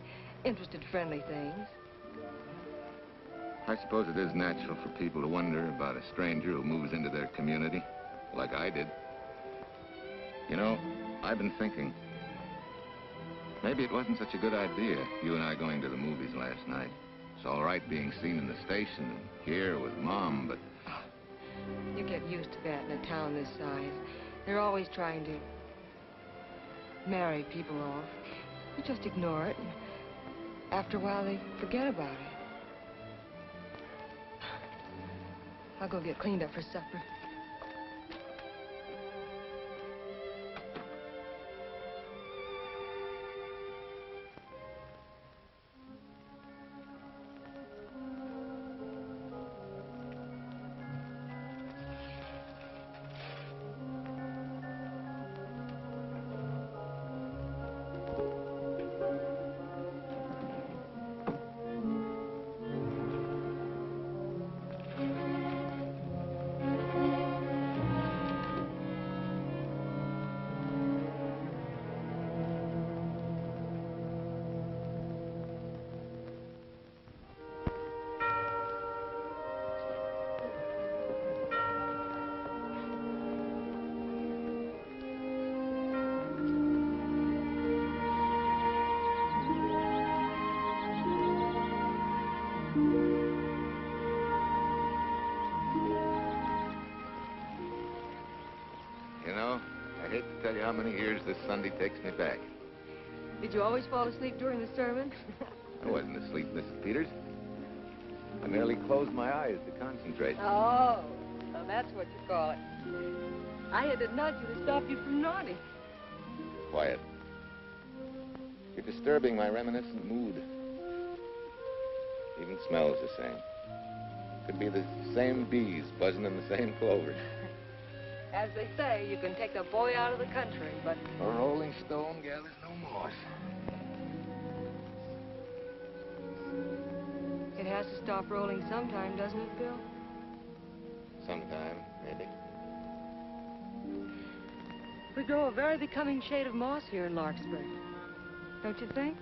interested, friendly things. I suppose it is natural for people to wonder about a stranger who moves into their community, like I did. You know, I've been thinking, maybe it wasn't such a good idea, you and I going to the movies last night. It's all right being seen in the station and here with Mom, but... You get used to that in a town this size. They're always trying to marry people off. You just ignore it, and after a while they forget about it. I'll go get cleaned up for supper. You know, I hate to tell you how many years this Sunday takes me back. Did you always fall asleep during the sermon? I wasn't asleep, Mrs. Peters. I merely closed my eyes to concentrate. Oh, so that's what you call it. I had to nudge you to stop you from nodding. Quiet. You're disturbing my reminiscent mood. Even smells the same. Could be the same bees buzzing in the same clover. As they say, you can take the boy out of the country, but... A rolling stone gathers no moss. It has to stop rolling sometime, doesn't it, Bill? Sometime, maybe. We grow a very becoming shade of moss here in Larkspur. Don't you think?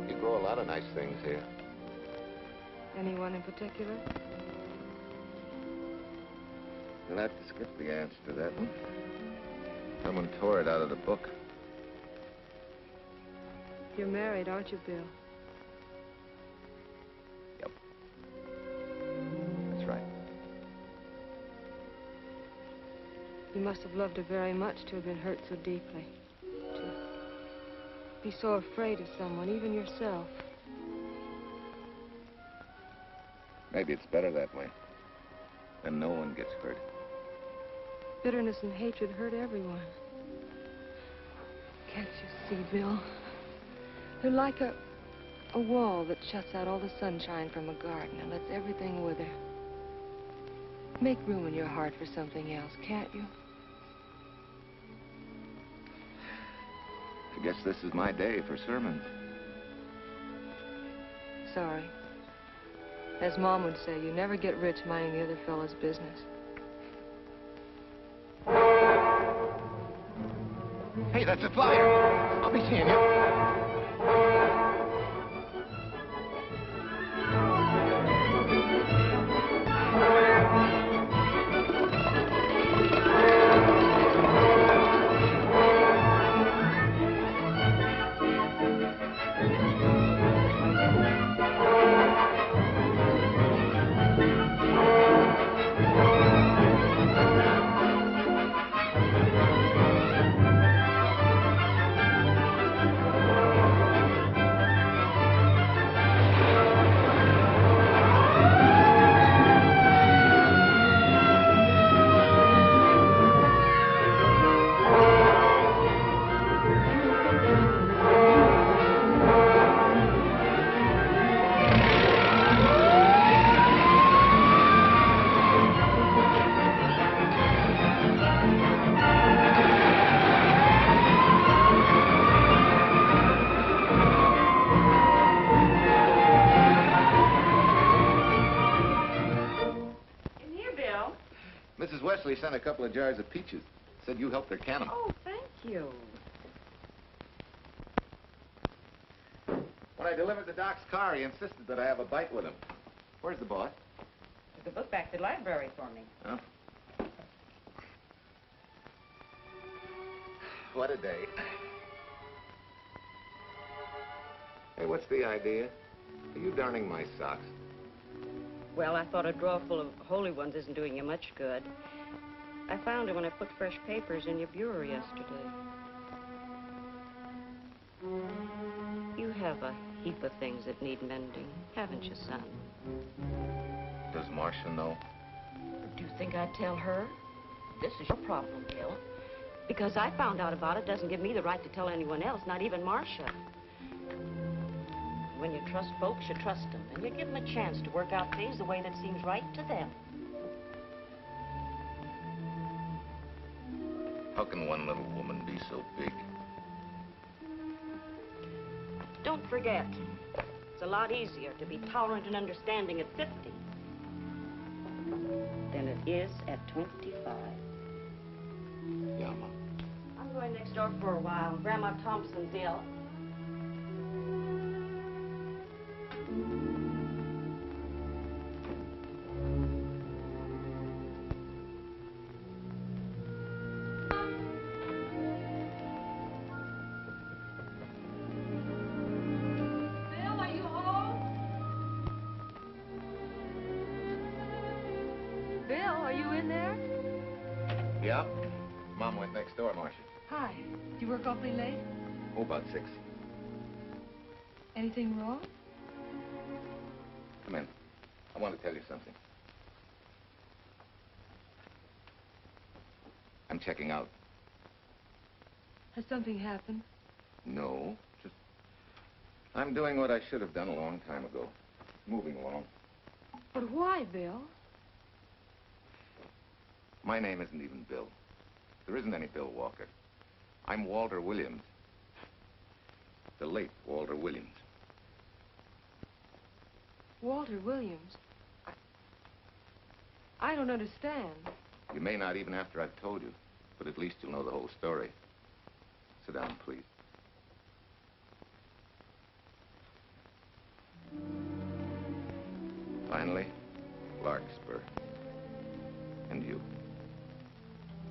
You grow a lot of nice things here. Anyone in particular? You'll have to skip the answer to that one. Someone tore it out of the book. You're married, aren't you, Bill? Yep. That's right. You must have loved her very much to have been hurt so deeply. To be so afraid of someone, even yourself. Maybe it's better that way. Then no one gets hurt. Bitterness and hatred hurt everyone. Can't you see, Bill? They're like a wall that shuts out all the sunshine from a garden and lets everything wither. Make room in your heart for something else, can't you? I guess this is my day for sermons. Sorry. As Mom would say, you never get rich minding the other fellow's business. Hey, that's a flyer. I'll be seeing you. Wesley sent a couple of jars of peaches. Said you helped her can them. Oh, thank you. When I delivered the doc's car, he insisted that I have a bite with him. Where's the boss? Took the book back to the library for me. Huh? What a day. Hey, what's the idea? Are you darning my socks? Well, I thought a drawer full of holy ones isn't doing you much good. I found it when I put fresh papers in your bureau yesterday. You have a heap of things that need mending, haven't you, son? Does Marcia know? Do you think I'd tell her? This is your problem, Bill. Because I found out about it doesn't give me the right to tell anyone else, not even Marcia. When you trust folks, you trust them, and you give them a chance to work out things the way that seems right to them. How can one little woman be so big? Don't forget, it's a lot easier to be tolerant and understanding at 50 than it is at 25. Yeah, Mom. I'm going next door for a while. Grandma Thompson's ill. Bill, are you home? Bill, are you in there? Yeah? Mom went next door, Marcia. Hi. Do you work awfully late? Oh, about 6. Anything wrong? Come in. I want to tell you something. I'm checking out. Has something happened? No, just... I'm doing what I should have done a long time ago. Moving along. But why, Bill? My name isn't even Bill. There isn't any Bill Walker. I'm Walter Williams. The late Walter Williams. Walter Williams? I don't understand. You may not even after I've told you, but at least you'll know the whole story. Sit down, please. Finally, Larkspur. And you.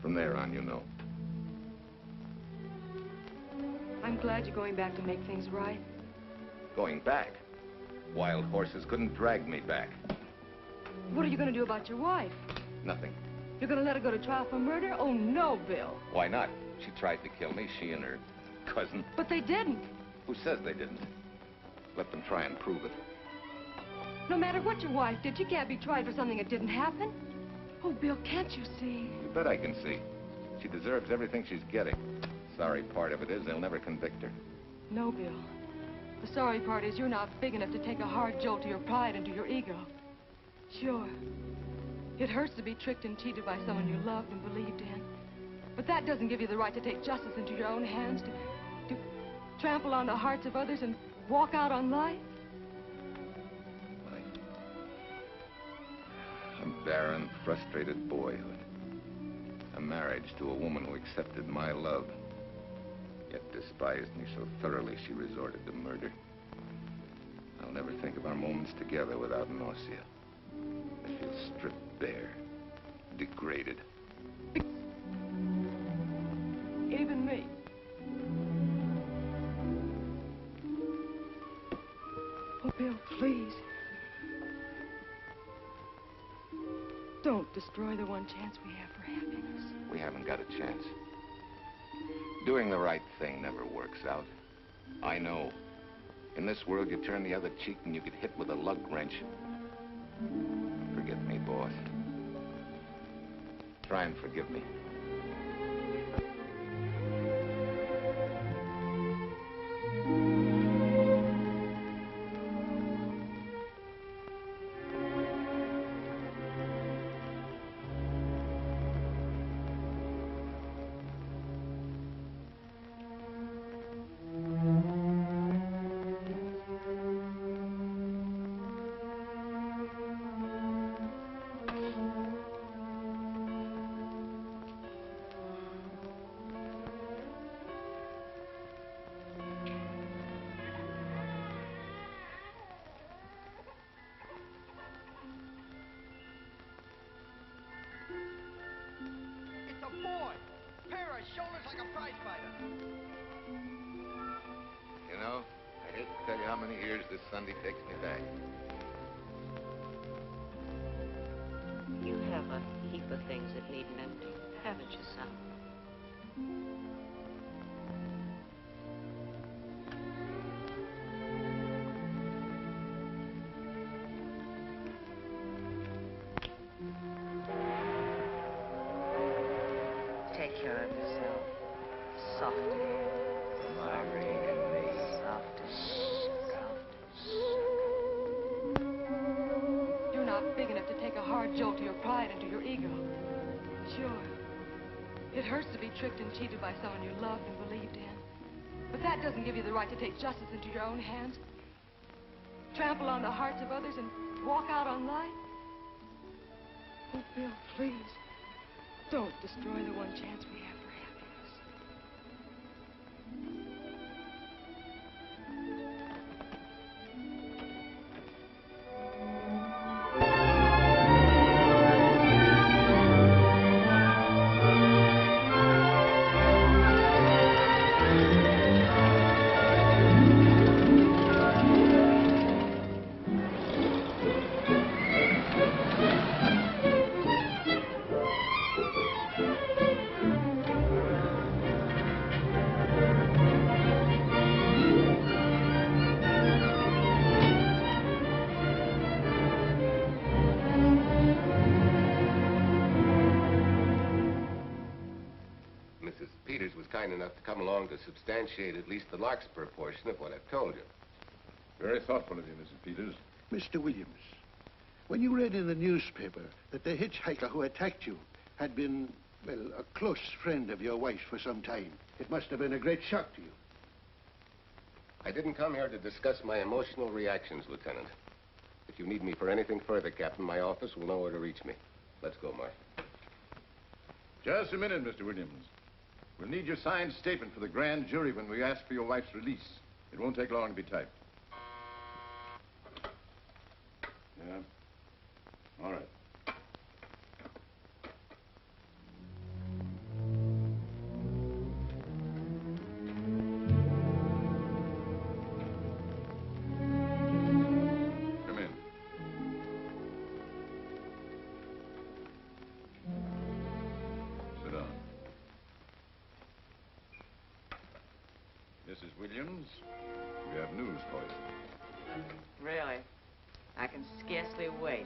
From there on, you know. I'm glad you're going back to make things right. Going back? Wild horses couldn't drag me back. What are you going to do about your wife? Nothing. You're going to let her go to trial for murder? Oh, no, Bill. Why not? She tried to kill me, she and her cousin. But they didn't. Who says they didn't? Let them try and prove it. No matter what your wife did, she can't be tried for something that didn't happen. Oh, Bill, can't you see? You bet I can see. She deserves everything she's getting. Sorry part of it is they'll never convict her. No, Bill. The sorry part is you're not big enough to take a hard jolt to your pride and to your ego. Sure. It hurts to be tricked and cheated by someone you loved and believed in. But that doesn't give you the right to take justice into your own hands, to trample on the hearts of others and walk out on life. A barren, frustrated boyhood. A marriage to a woman who accepted my love, yet despised me so thoroughly she resorted to murder. I'll never think of our moments together without nausea. I feel stripped bare, degraded. Even me. Oh, Bill, please. Don't destroy the one chance we have for happiness. We haven't got a chance. Doing the right thing never works out. I know. In this world, you turn the other cheek and you get hit with a lug wrench. Forget me, boss. Try and forgive me. like a prize fighter. You know, I hate to tell you how many years this Sunday takes me back. You have a heap of things that need mending, haven't you, son? Take care of yourself. Soft again. Sorry and me. Soft and You're not big enough to take a hard jolt to your pride and to your ego. Sure. It hurts to be tricked and cheated by someone you loved and believed in. But that doesn't give you the right to take justice into your own hands. Trample on the hearts of others and walk out on life. Oh, Bill, please. Don't destroy the one chance we have for happiness. Mrs. Peters was kind enough to come along to substantiate at least the Larkspur portion of what I've told you. Very thoughtful of you, Mrs. Peters. Mr. Williams, when you read in the newspaper that the hitchhiker who attacked you had been, well, a close friend of your wife's for some time, it must have been a great shock to you. I didn't come here to discuss my emotional reactions, Lieutenant. If you need me for anything further, Captain, my office will know where to reach me. Let's go, Mark. Just a minute, Mr. Williams. We'll need your signed statement for the grand jury when we ask for your wife's release. It won't take long to be typed. Yeah. All right. Come in. Sit down. Mrs. Williams, we have news for you. Really? I can scarcely wait.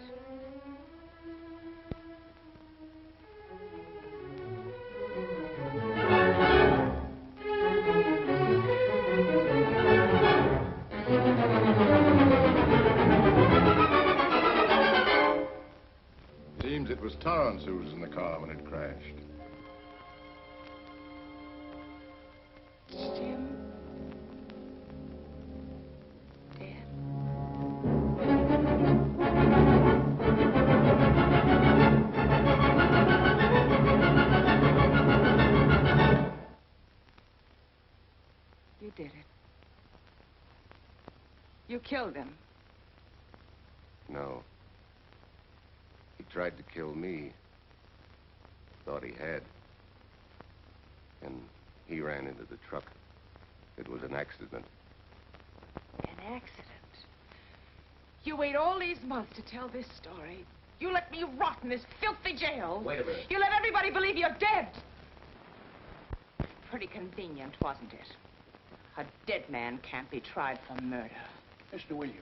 Seems it was Torrance who was in the car when it crashed. Jim? You did it. You killed him. No. He tried to kill me. Thought he had. And he ran into the truck. It was an accident. An accident? You wait all these months to tell this story. You let me rot in this filthy jail. Wait a minute. You let everybody believe you're dead. Pretty convenient, wasn't it? A dead man can't be tried for murder. Mr. Williams,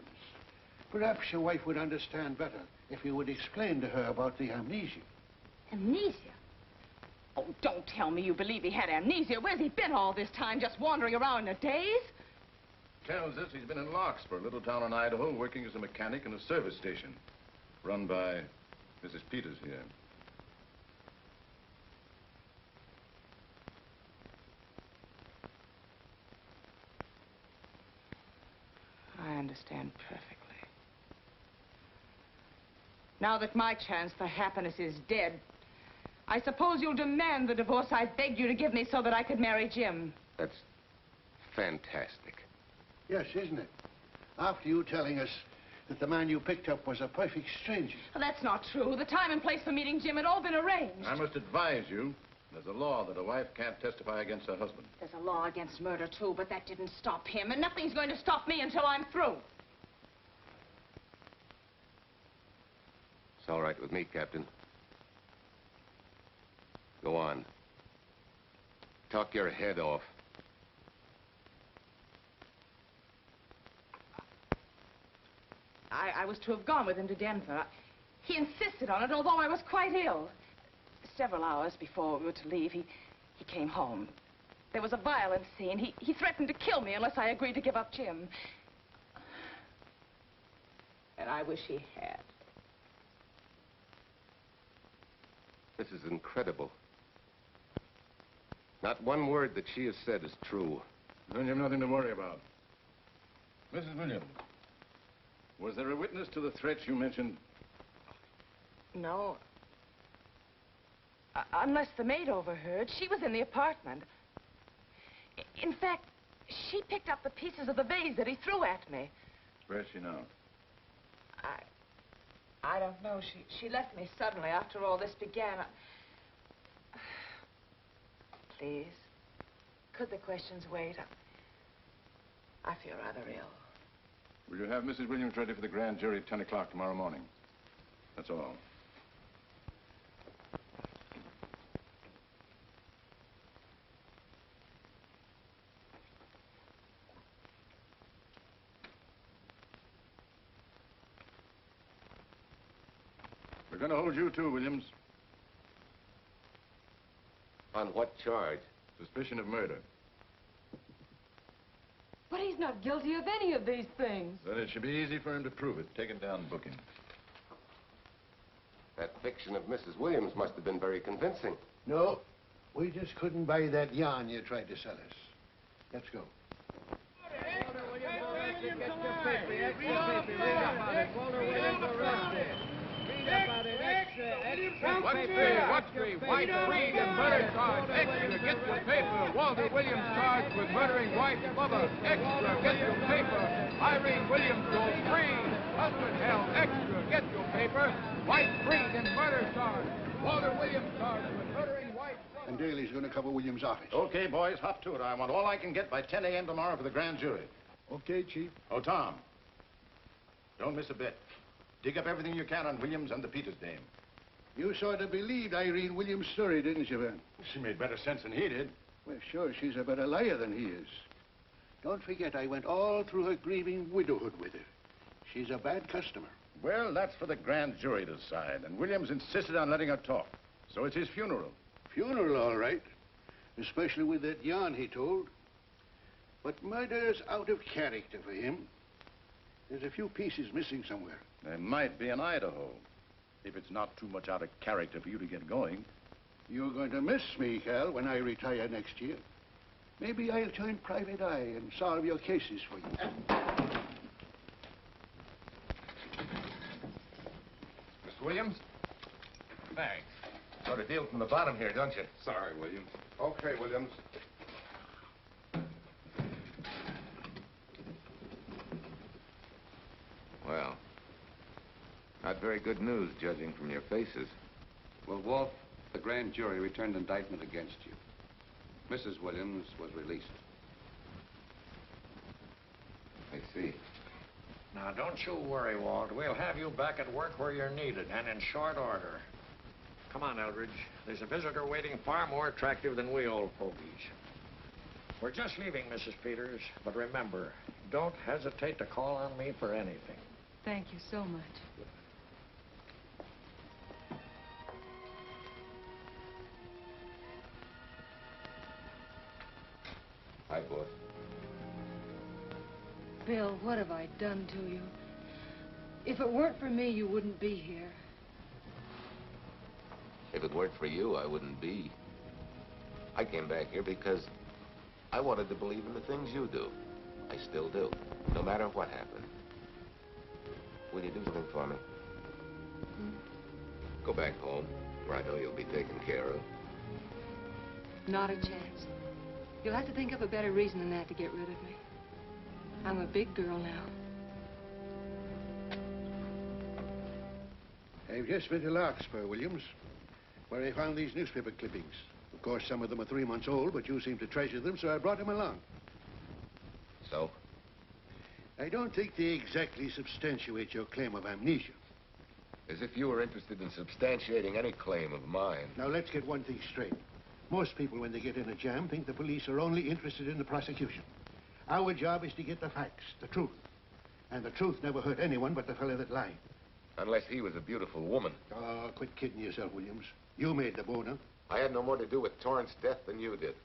perhaps your wife would understand better if you would explain to her about the amnesia. Amnesia? Oh, don't tell me you believe he had amnesia. Where's he been all this time, just wandering around in a daze? Tells us he's been in Larkspur, a little town in Idaho, working as a mechanic in a service station. Run by Mrs. Peters here. I understand perfectly. Now that my chance for happiness is dead, I suppose you'll demand the divorce I begged you to give me so that I could marry Jim. That's fantastic. Yes, isn't it? After you telling us that the man you picked up was a perfect stranger. Well, that's not true. The time and place for meeting Jim had all been arranged. I must advise you There's a law that a wife can't testify against her husband. There's a law against murder, too, but that didn't stop him, and nothing's going to stop me until I'm through. It's all right with me, Captain. Go on. Talk your head off. I was to have gone with him to Denver. He insisted on it, although I was quite ill. Several hours before we were to leave, he came home. There was a violent scene. He threatened to kill me unless I agreed to give up Jim. And I wish he had. This is incredible. Not one word that she has said is true. Then you have nothing to worry about. Mrs. Williams, was there a witness to the threats you mentioned? No. Unless the maid overheard. She was in the apartment. In fact, she picked up the pieces of the vase that he threw at me. Where is she now? I don't know. She left me suddenly after all this began. Please, could the questions wait? I feel rather ill. Will you have Mrs. Williams ready for the grand jury at 10 o'clock tomorrow morning? That's all. We're going to hold you too, Williams. On what charge? Suspicion of murder. But he's not guilty of any of these things. Then it should be easy for him to prove it. Take it down and book him. That fiction of Mrs. Williams must have been very convincing. No, we just couldn't buy that yarn you tried to sell us. Let's go. What's the wife freed and murder charge? Extra, get your paper. Walter Williams charged with murdering wife Bubba. Extra, get your paper. Irene Williams goes free. Husband held. Extra, get your paper. Wife freed and murder charge. Walter Williams charged with murdering wife Bubba. And Daly's going to cover Williams' office. Okay, boys, hop to it. I want all I can get by 10 a.m. tomorrow for the grand jury. Okay, Chief. Oh, Tom, don't miss a bit. Dig up everything you can on Williams and the Peters dame. You sort of believed Irene Williams' story, didn't you, Ben? She made better sense than he did. Well, sure, she's a better liar than he is. Don't forget, I went all through her grieving widowhood with her. She's a bad customer. Well, that's for the grand jury to decide, and Williams insisted on letting her talk. So it's his funeral. Funeral, all right. Especially with that yarn he told. But murder's out of character for him. There's a few pieces missing somewhere. There might be in Idaho, if it's not too much out of character for you to get going. You're going to miss me, Cal, when I retire next year. Maybe I'll join Private Eye and solve your cases for you. Miss Williams? Thanks. Sort of deal from the bottom here, don't you? Sorry, Williams. Okay, Williams. Well, not very good news, judging from your faces. Well, Walt, the grand jury returned indictment against you. Mrs. Williams was released. I see. Now, don't you worry, Walt. We'll have you back at work where you're needed, and in short order. Come on, Eldridge. There's a visitor waiting far more attractive than we old fogies. We're just leaving, Mrs. Peters, but remember, don't hesitate to call on me for anything. Thank you so much. Hi, boss. Bill, what have I done to you? If it weren't for me, you wouldn't be here. If it weren't for you, I wouldn't be. I came back here because I wanted to believe in the things you do. I still do, no matter what happened. Will you do something for me? Go back home, where I know you'll be taken care of. Not a chance. You'll have to think of a better reason than that to get rid of me. I'm a big girl now. I've just been to Larkspur, Williams, where I found these newspaper clippings. Of course, some of them are 3 months old, but you seem to treasure them, so I brought them along. So? I don't think they exactly substantiate your claim of amnesia. As if you were interested in substantiating any claim of mine. Now, let's get one thing straight. Most people, when they get in a jam, think the police are only interested in the prosecution. Our job is to get the facts, the truth. And the truth never hurt anyone but the fellow that lied. Unless he was a beautiful woman. Oh, quit kidding yourself, Williams. You made the boner. I had no more to do with Torrance's death than you did.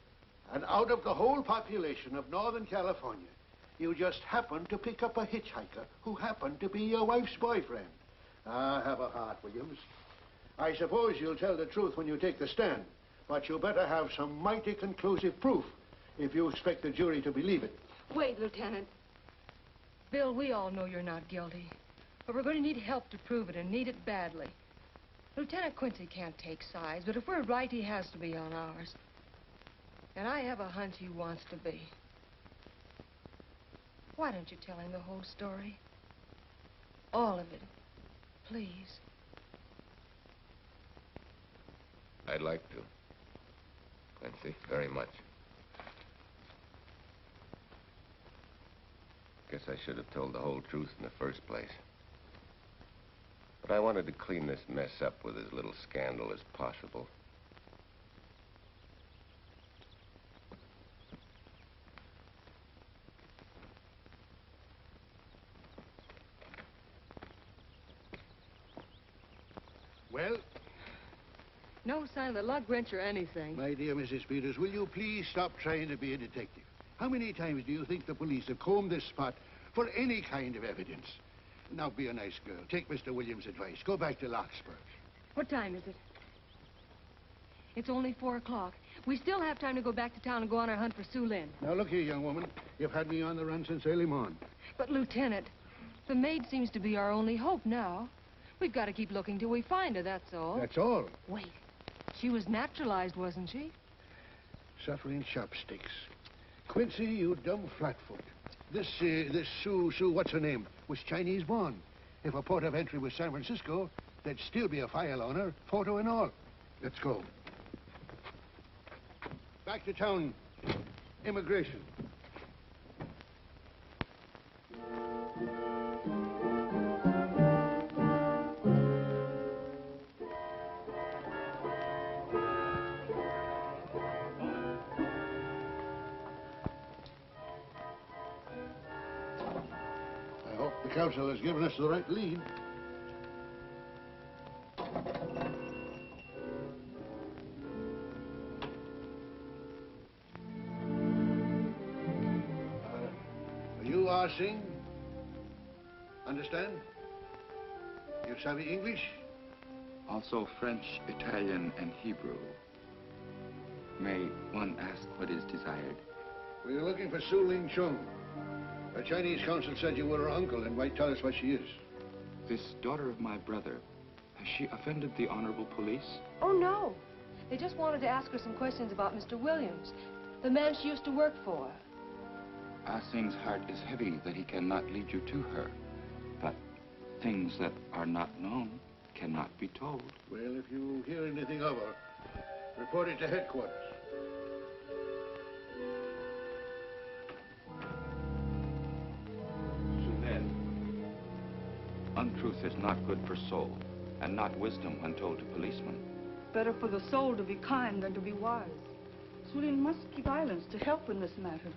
And out of the whole population of Northern California, you just happened to pick up a hitchhiker who happened to be your wife's boyfriend. Ah, have a heart, Williams. I suppose you'll tell the truth when you take the stand, but you better have some mighty conclusive proof if you expect the jury to believe it. Wait, Lieutenant. Bill, we all know you're not guilty, but we're going to need help to prove it, and need it badly. Lieutenant Quincy can't take sides, but if we're right, he has to be on ours. And I have a hunch he wants to be. Why don't you tell him the whole story? All of it. Please. I'd like to. Quincy, very much. Guess I should have told the whole truth in the first place. But I wanted to clean this mess up with as little scandal as possible. Well? No sign of the lug wrench or anything. My dear Mrs. Peters, will you please stop trying to be a detective? How many times do you think the police have combed this spot for any kind of evidence? Now, be a nice girl. Take Mr. Williams' advice. Go back to Larkspur. What time is it? It's only 4 o'clock. We still have time to go back to town and go on our hunt for Sue Lynn. Now, look here, young woman. You've had me on the run since early morning. But, Lieutenant, the maid seems to be our only hope now. We've got to keep looking till we find her, that's all. That's all? Wait. She was naturalized, wasn't she? Suffering chopsticks. Quincy, you dumb flatfoot. This Sue, what's her name, was Chinese born. If a port of entry was San Francisco, there'd still be a file on her, photo and all. Let's go. Back to town. Immigration. I hope the council has given us the right lead. You are Singh? Understand? You savvy English? Also French, Italian, and Hebrew. May one ask what is desired? We're looking for Su Ling Chung. The Chinese consul said you were her uncle and might tell us what she is. This daughter of my brother, has she offended the honorable police? Oh, no. They just wanted to ask her some questions about Mr. Williams, the man she used to work for. Ah Singh's heart is heavy that he cannot lead you to her. But things that are not known cannot be told. Well, if you hear anything of her, report it to headquarters. Untruth is not good for soul, and not wisdom when told to policemen. Better for the soul to be kind than to be wise. Su Lin must keep silence to help in this matter.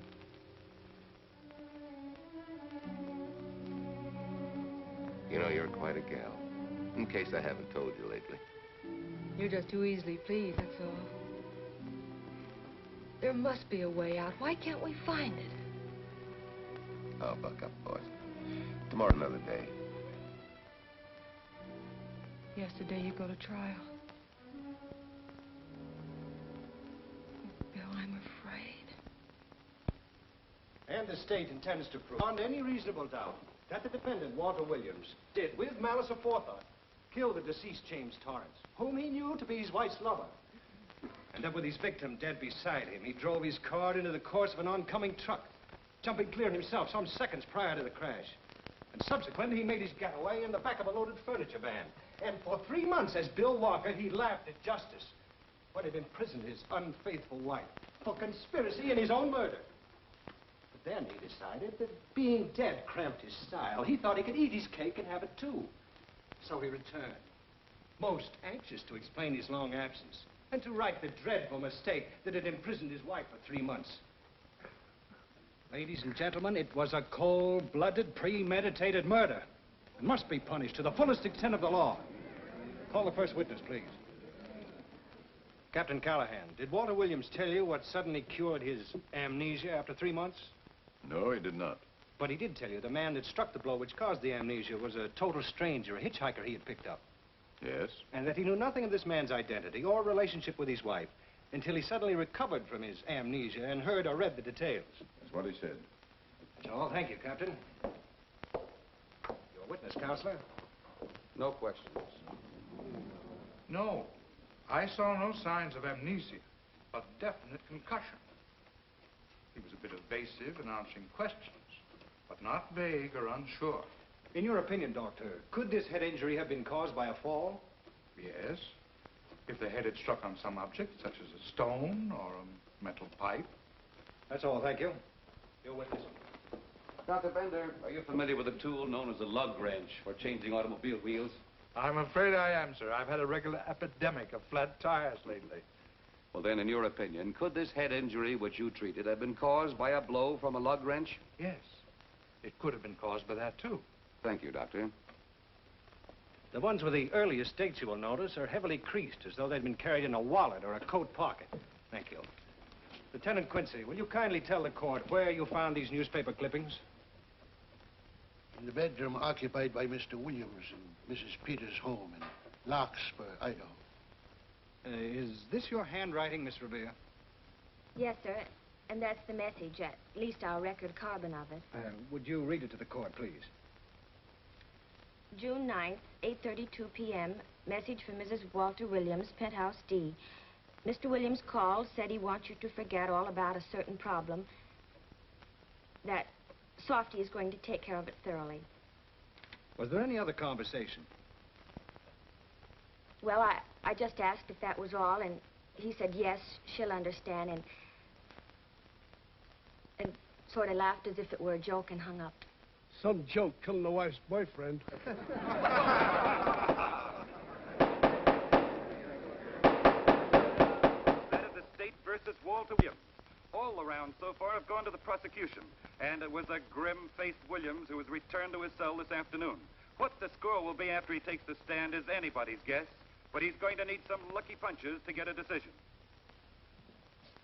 You know, you're quite a gal. In case I haven't told you lately. You're just too easily pleased, that's all. There must be a way out. Why can't we find it? Oh, buck up, boys. Tomorrow, another day. Yesterday you go to trial. Bill, I'm afraid. And the state intends to prove, beyond any reasonable doubt, that the defendant, Walter Williams, did, with malice aforethought, kill the deceased James Torrance, whom he knew to be his wife's lover. And that with his victim dead beside him, he drove his car into the course of an oncoming truck, jumping clear himself some seconds prior to the crash. And subsequently, he made his getaway in the back of a loaded furniture van. And for 3 months, as Bill Walker, he laughed at justice. when he'd imprisoned his unfaithful wife for conspiracy in his own murder. But then he decided that being dead cramped his style. He thought he could eat his cake and have it too. So he returned, most anxious to explain his long absence and to right the dreadful mistake that had imprisoned his wife for 3 months. Ladies and gentlemen, it was a cold-blooded, premeditated murder and must be punished to the fullest extent of the law. Call the first witness, please. Captain Callahan, did Walter Williams tell you what suddenly cured his amnesia after 3 months? No, he did not. But he did tell you the man that struck the blow which caused the amnesia was a total stranger, a hitchhiker he had picked up. Yes? And that he knew nothing of this man's identity or relationship with his wife until he suddenly recovered from his amnesia and heard or read the details. That's what he said. That's all. Thank you, Captain. Your witness, Counselor. No questions. No. I saw no signs of amnesia, but definite concussion. He was a bit evasive in answering questions, but not vague or unsure. In your opinion, Doctor, could this head injury have been caused by a fall? Yes. If the head had struck on some object, such as a stone or a metal pipe. That's all. Thank you. Your witness. Dr. Bender, are you familiar with a tool known as a lug wrench for changing automobile wheels? I'm afraid I am, sir. I've had a regular epidemic of flat tires lately. Well, then, in your opinion, could this head injury which you treated have been caused by a blow from a lug wrench? Yes. It could have been caused by that, too. Thank you, Doctor. The ones with the earliest dates, you will notice, are heavily creased, as though they'd been carried in a wallet or a coat pocket. Thank you. Lieutenant Quincy, will you kindly tell the court where you found these newspaper clippings? In the bedroom occupied by Mr. Williams and Mrs. Peters' home in Larkspur, Idaho. Is this your handwriting, Miss Revere? Yes, sir. And that's the message, at least our record carbon of it. Would you read it to the court, please? June 9th, 8:32 p.m. Message from Mrs. Walter Williams, Penthouse D. Mr. Williams called, said he wants you to forget all about a certain problem. That Softy is going to take care of it thoroughly. Was there any other conversation? Well, I just asked if that was all, and he said, yes, she'll understand, and sort of laughed as if it were a joke and hung up. Some joke killing the wife's boyfriend. That is the state versus Walter Williams. All the rounds so far have gone to the prosecution, and it was a grim-faced Williams who was returned to his cell this afternoon. What the score will be after he takes the stand is anybody's guess, but he's going to need some lucky punches to get a decision.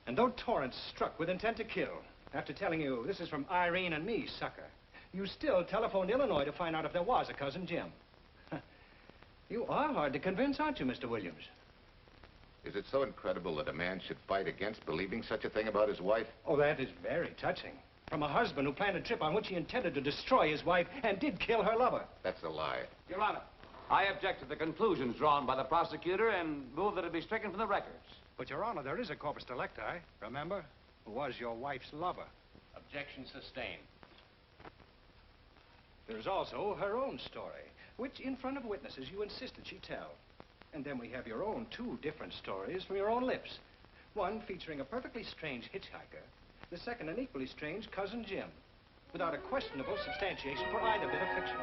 And though Torrance struck with intent to kill, after telling you this is from Irene and me, sucker, you still telephoned Illinois to find out if there was a cousin Jim. You are hard to convince, aren't you, Mr. Williams? Is it so incredible that a man should fight against believing such a thing about his wife? Oh, that is very touching. From a husband who planned a trip on which he intended to destroy his wife and did kill her lover. That's a lie. Your Honor, I object to the conclusions drawn by the prosecutor and move that it be stricken from the records. But, Your Honor, there is a corpus delicti, remember, who was your wife's lover. Objection sustained. There's also her own story, which, in front of witnesses, you insisted she tell. And then we have your own two different stories from your own lips. One featuring a perfectly strange hitchhiker, the second an equally strange cousin Jim, without a questionable substantiation for either bit of fiction.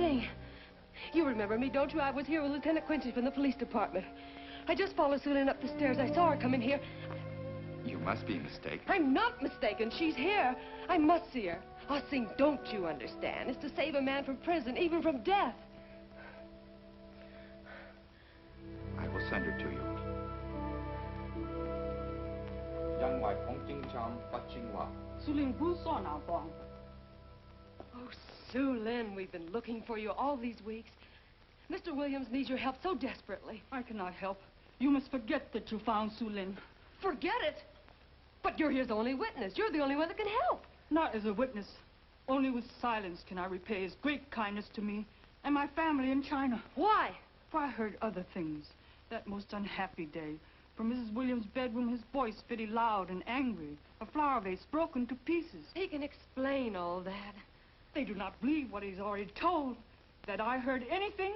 thing. You remember me, don't you? I was here with Lieutenant Quincy from the police department. I just followed Sue Lynn up the stairs. I saw her come in here. You must be mistaken. I'm not mistaken. She's here. I must see her. Our thing, don't you understand, is to save a man from prison, even from death. I will send her to you. Oh, Sue Lynn, we've been looking for you all these weeks. Mr. Williams needs your help so desperately. I cannot help. You must forget that you found Sue Lynn. Forget it? But you're his only witness. You're the only one that can help. Not as a witness. Only with silence can I repay his great kindness to me and my family in China. Why? For I heard other things. That most unhappy day, from Mrs. Williams' bedroom, his voice very loud and angry. A flower vase broken to pieces. He can explain all that. They do not believe what he's already told. That I heard anything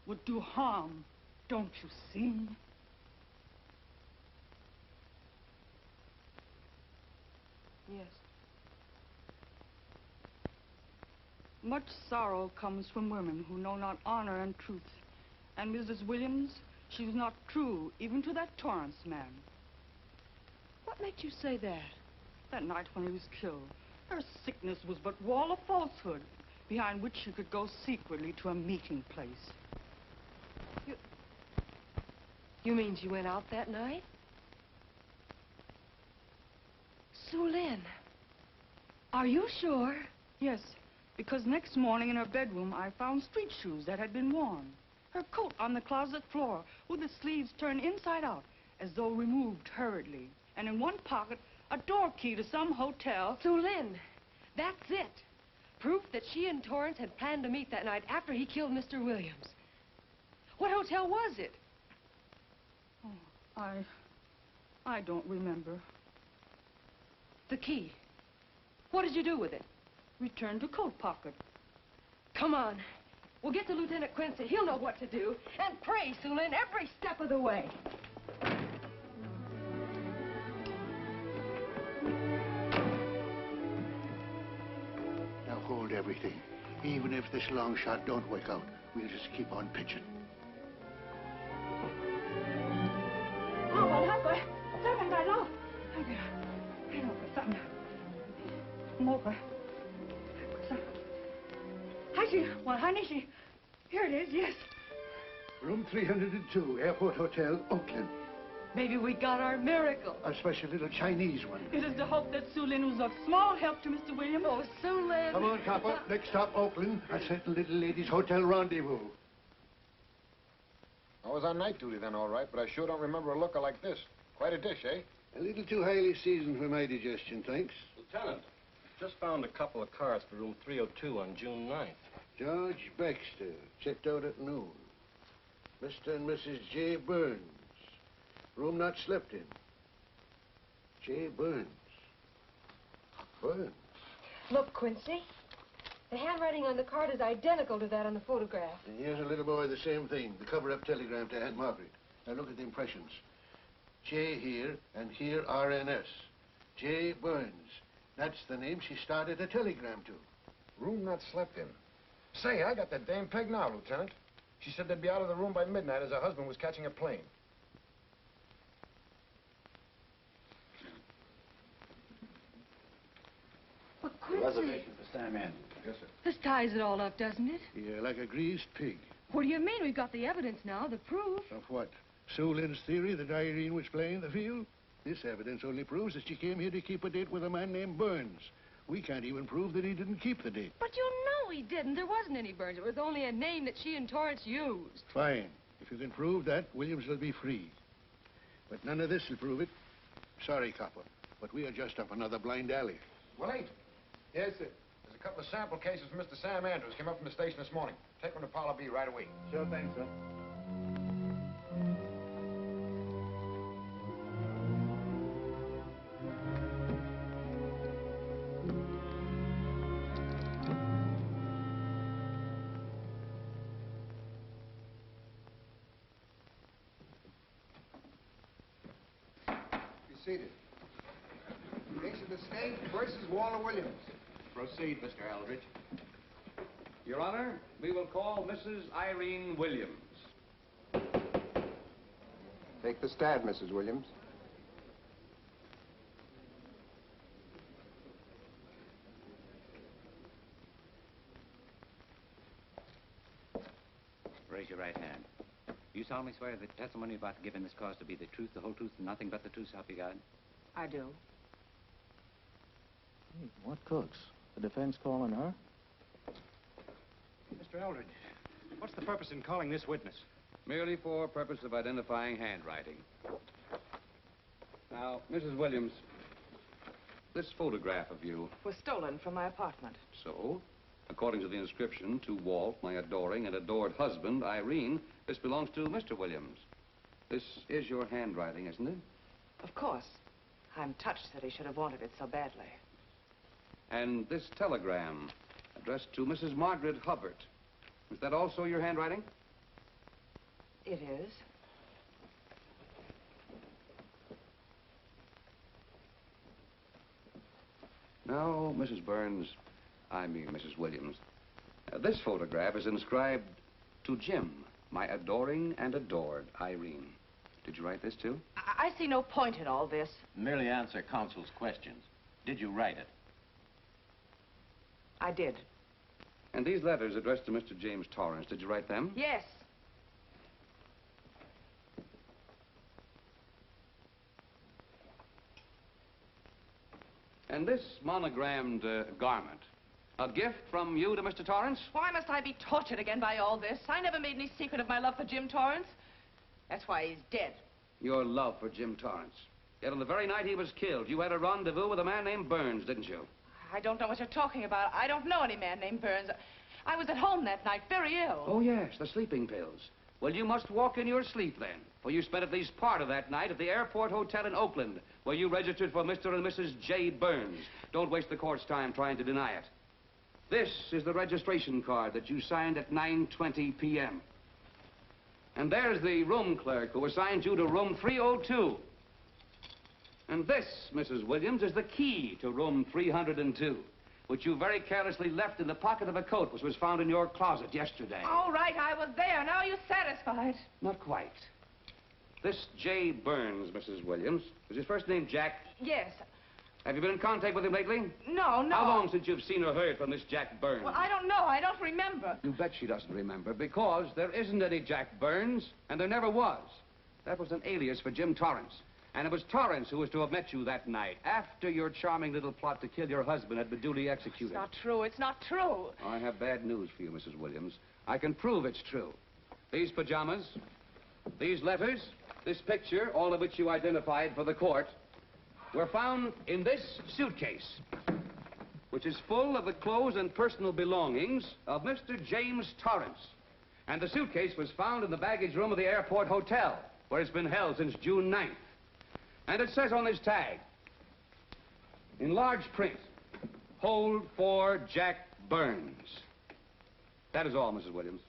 would do harm. Don't you see? Yes. Much sorrow comes from women who know not honor and truth. And Mrs. Williams, she was not true even to that Torrance man. What makes you say that? That night when he was killed, her sickness was but wall of falsehood, behind which she could go secretly to a meeting place. You mean she went out that night? Sue Lynn, are you sure? Yes, because next morning in her bedroom I found street shoes that had been worn. Her coat on the closet floor with the sleeves turned inside out as though removed hurriedly. And in one pocket, a door key to some hotel. Sue Lynn, that's it. Proof that she and Torrance had planned to meet that night after he killed Mr. Williams. What hotel was it? Oh, I don't remember. The key. What did you do with it? Returned to coat pocket. Come on. We'll get to Lieutenant Quincy. He'll know what to do. And pray, Sue Lynn, every step of the way. Now hold everything. Even if this long shot don't work out, we'll just keep on pitching. Here it is, yes. Room 302, Airport Hotel, Oakland. Maybe we got our miracle. A special little Chinese one. It is to hope that Sue Lynn was of small help to Mr. Williams. Oh, Sue Lynn. Come on, copper. Next stop, Oakland. A certain little lady's hotel rendezvous. I was on night duty then, all right, but I sure don't remember a looker like this. Quite a dish, eh? A little too highly seasoned for my digestion, thanks. Lieutenant, just found a couple of cars for room 302 on June 9th. George Baxter, checked out at noon. Mr. and Mrs. J. Burns. Room not slept in. J. Burns. Burns. Look, Quincy. The handwriting on the card is identical to that on the photograph. And here's a little boy, the same thing. The cover-up telegram to Aunt Margaret. Now look at the impressions. J here, and here RNS. J. Burns. That's the name she started a telegram to. Room not slept in. Say, I got that dame pegged now, Lieutenant. She said they'd be out of the room by midnight as her husband was catching a plane. But Quincy... Reservation for Sam Andrews. Yes, sir. This ties it all up, doesn't it? Yeah, like a greased pig. What do you mean? We've got the evidence now, the proof. Of what? Sue Lynn's theory that Irene was playing the field? This evidence only proves that she came here to keep a date with a man named Burns. We can't even prove that he didn't keep the date. But you know he didn't. There wasn't any Burns. It was only a name that she and Torrance used. Fine. If you can prove that, Williams will be free. But none of this will prove it. Sorry, copper, but we are just up another blind alley. Well, ain't. Yes, sir. There's a couple of sample cases from Mr. Sam Andrews came up from the station this morning. Take them to Parlor B right away. Sure thing, sir. Seated. Case of the state versus Walter Williams. Proceed, Mr. Aldridge. Your Honor, we will call Mrs. Irene Williams. Take the stand, Mrs. Williams. Raise your right hand. Do you solemnly swear that the testimony you're about to give in this cause to be the truth, the whole truth, and nothing but the truth, so help you God? I do. Hey, what cooks? The defense calling her? Mr. Eldridge, what's the purpose in calling this witness? Merely for purpose of identifying handwriting. Now, Mrs. Williams, this photograph of you... Was stolen from my apartment. So, according to the inscription, to Walt, my adoring and adored husband, Irene, this belongs to Mr. Williams. This is your handwriting, isn't it? Of course. I'm touched that he should have wanted it so badly. And this telegram, addressed to Mrs. Margaret Hubbard, is that also your handwriting? It is. Now, Mrs. Burns, I mean Mrs. Williams, this photograph is inscribed to Jim, my adoring and adored Irene. Did you write this, too? I see no point in all this. Merely answer counsel's questions. Did you write it? I did. And these letters addressed to Mr. James Torrance, did you write them? Yes. And this monogrammed garment, a gift from you to Mr. Torrance? Why must I be tortured again by all this? I never made any secret of my love for Jim Torrance. That's why he's dead. Your love for Jim Torrance. Yet on the very night he was killed, you had a rendezvous with a man named Burns, didn't you? I don't know what you're talking about. I don't know any man named Burns. I was at home that night, very ill. Oh, yes, the sleeping pills. Well, you must walk in your sleep then, for you spent at least part of that night at the Airport Hotel in Oakland, where you registered for Mr. and Mrs. J. Burns. Don't waste the court's time trying to deny it. This is the registration card that you signed at 9:20 p.m. And there's the room clerk who assigned you to room 302. And this, Mrs. Williams, is the key to room 302, which you very carelessly left in the pocket of a coat which was found in your closet yesterday. All right, I was there. Now are you satisfied? Not quite. This J. Burns, Mrs. Williams, is his first name Jack? Yes. Have you been in contact with him lately? No. How long since you've seen or heard from this Jack Burns? Well, I don't know. I don't remember. You bet she doesn't remember, because there isn't any Jack Burns, and there never was. That was an alias for Jim Torrance. And it was Torrance who was to have met you that night, after your charming little plot to kill your husband had been duly executed. It's not true. It's not true. I have bad news for you, Mrs. Williams. I can prove it's true. These pajamas, these letters, this picture, all of which you identified for the court, were found in this suitcase, which is full of the clothes and personal belongings of Mr. James Torrance. And the suitcase was found in the baggage room of the Airport Hotel, where it's been held since June 9th. And it says on this tag, in large print, hold for Jack Burns. That is all, Mrs. Williams.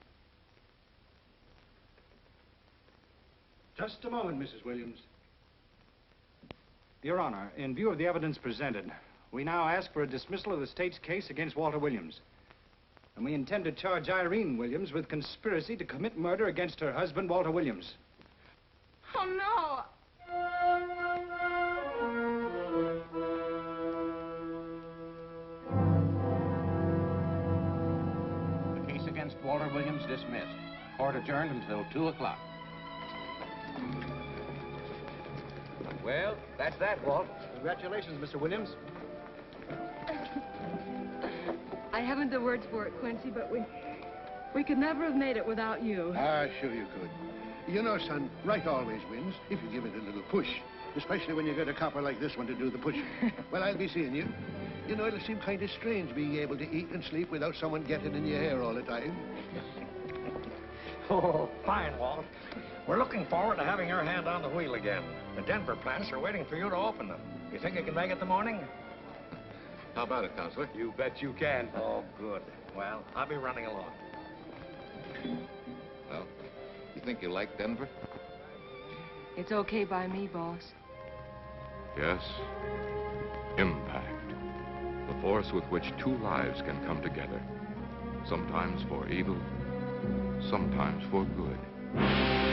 Just a moment, Mrs. Williams. Your Honor, in view of the evidence presented, we now ask for a dismissal of the state's case against Walter Williams. And we intend to charge Irene Williams with conspiracy to commit murder against her husband, Walter Williams. Oh, no. The case against Walter Williams dismissed. Court adjourned until 2 o'clock. Well, that's that, Walt. Congratulations, Mr. Williams. I haven't the words for it, Quincy, but we could never have made it without you. Ah, sure you could. You know, son, right always wins if you give it a little push. Especially when you get a copper like this one to do the pushing. Well, I'll be seeing you. You know, it'll seem kind of strange being able to eat and sleep without someone getting in your hair all the time. Oh, fine, Walt. We're looking forward to having your hand on the wheel again. The Denver plants are waiting for you to open them. You think you can make it in the morning? How about it, Counselor? You bet you can. Oh, good. Well, I'll be running along. Well, you think you like Denver? It's okay by me, boss. Yes. Impact. The force with which two lives can come together. Sometimes for evil, sometimes for good.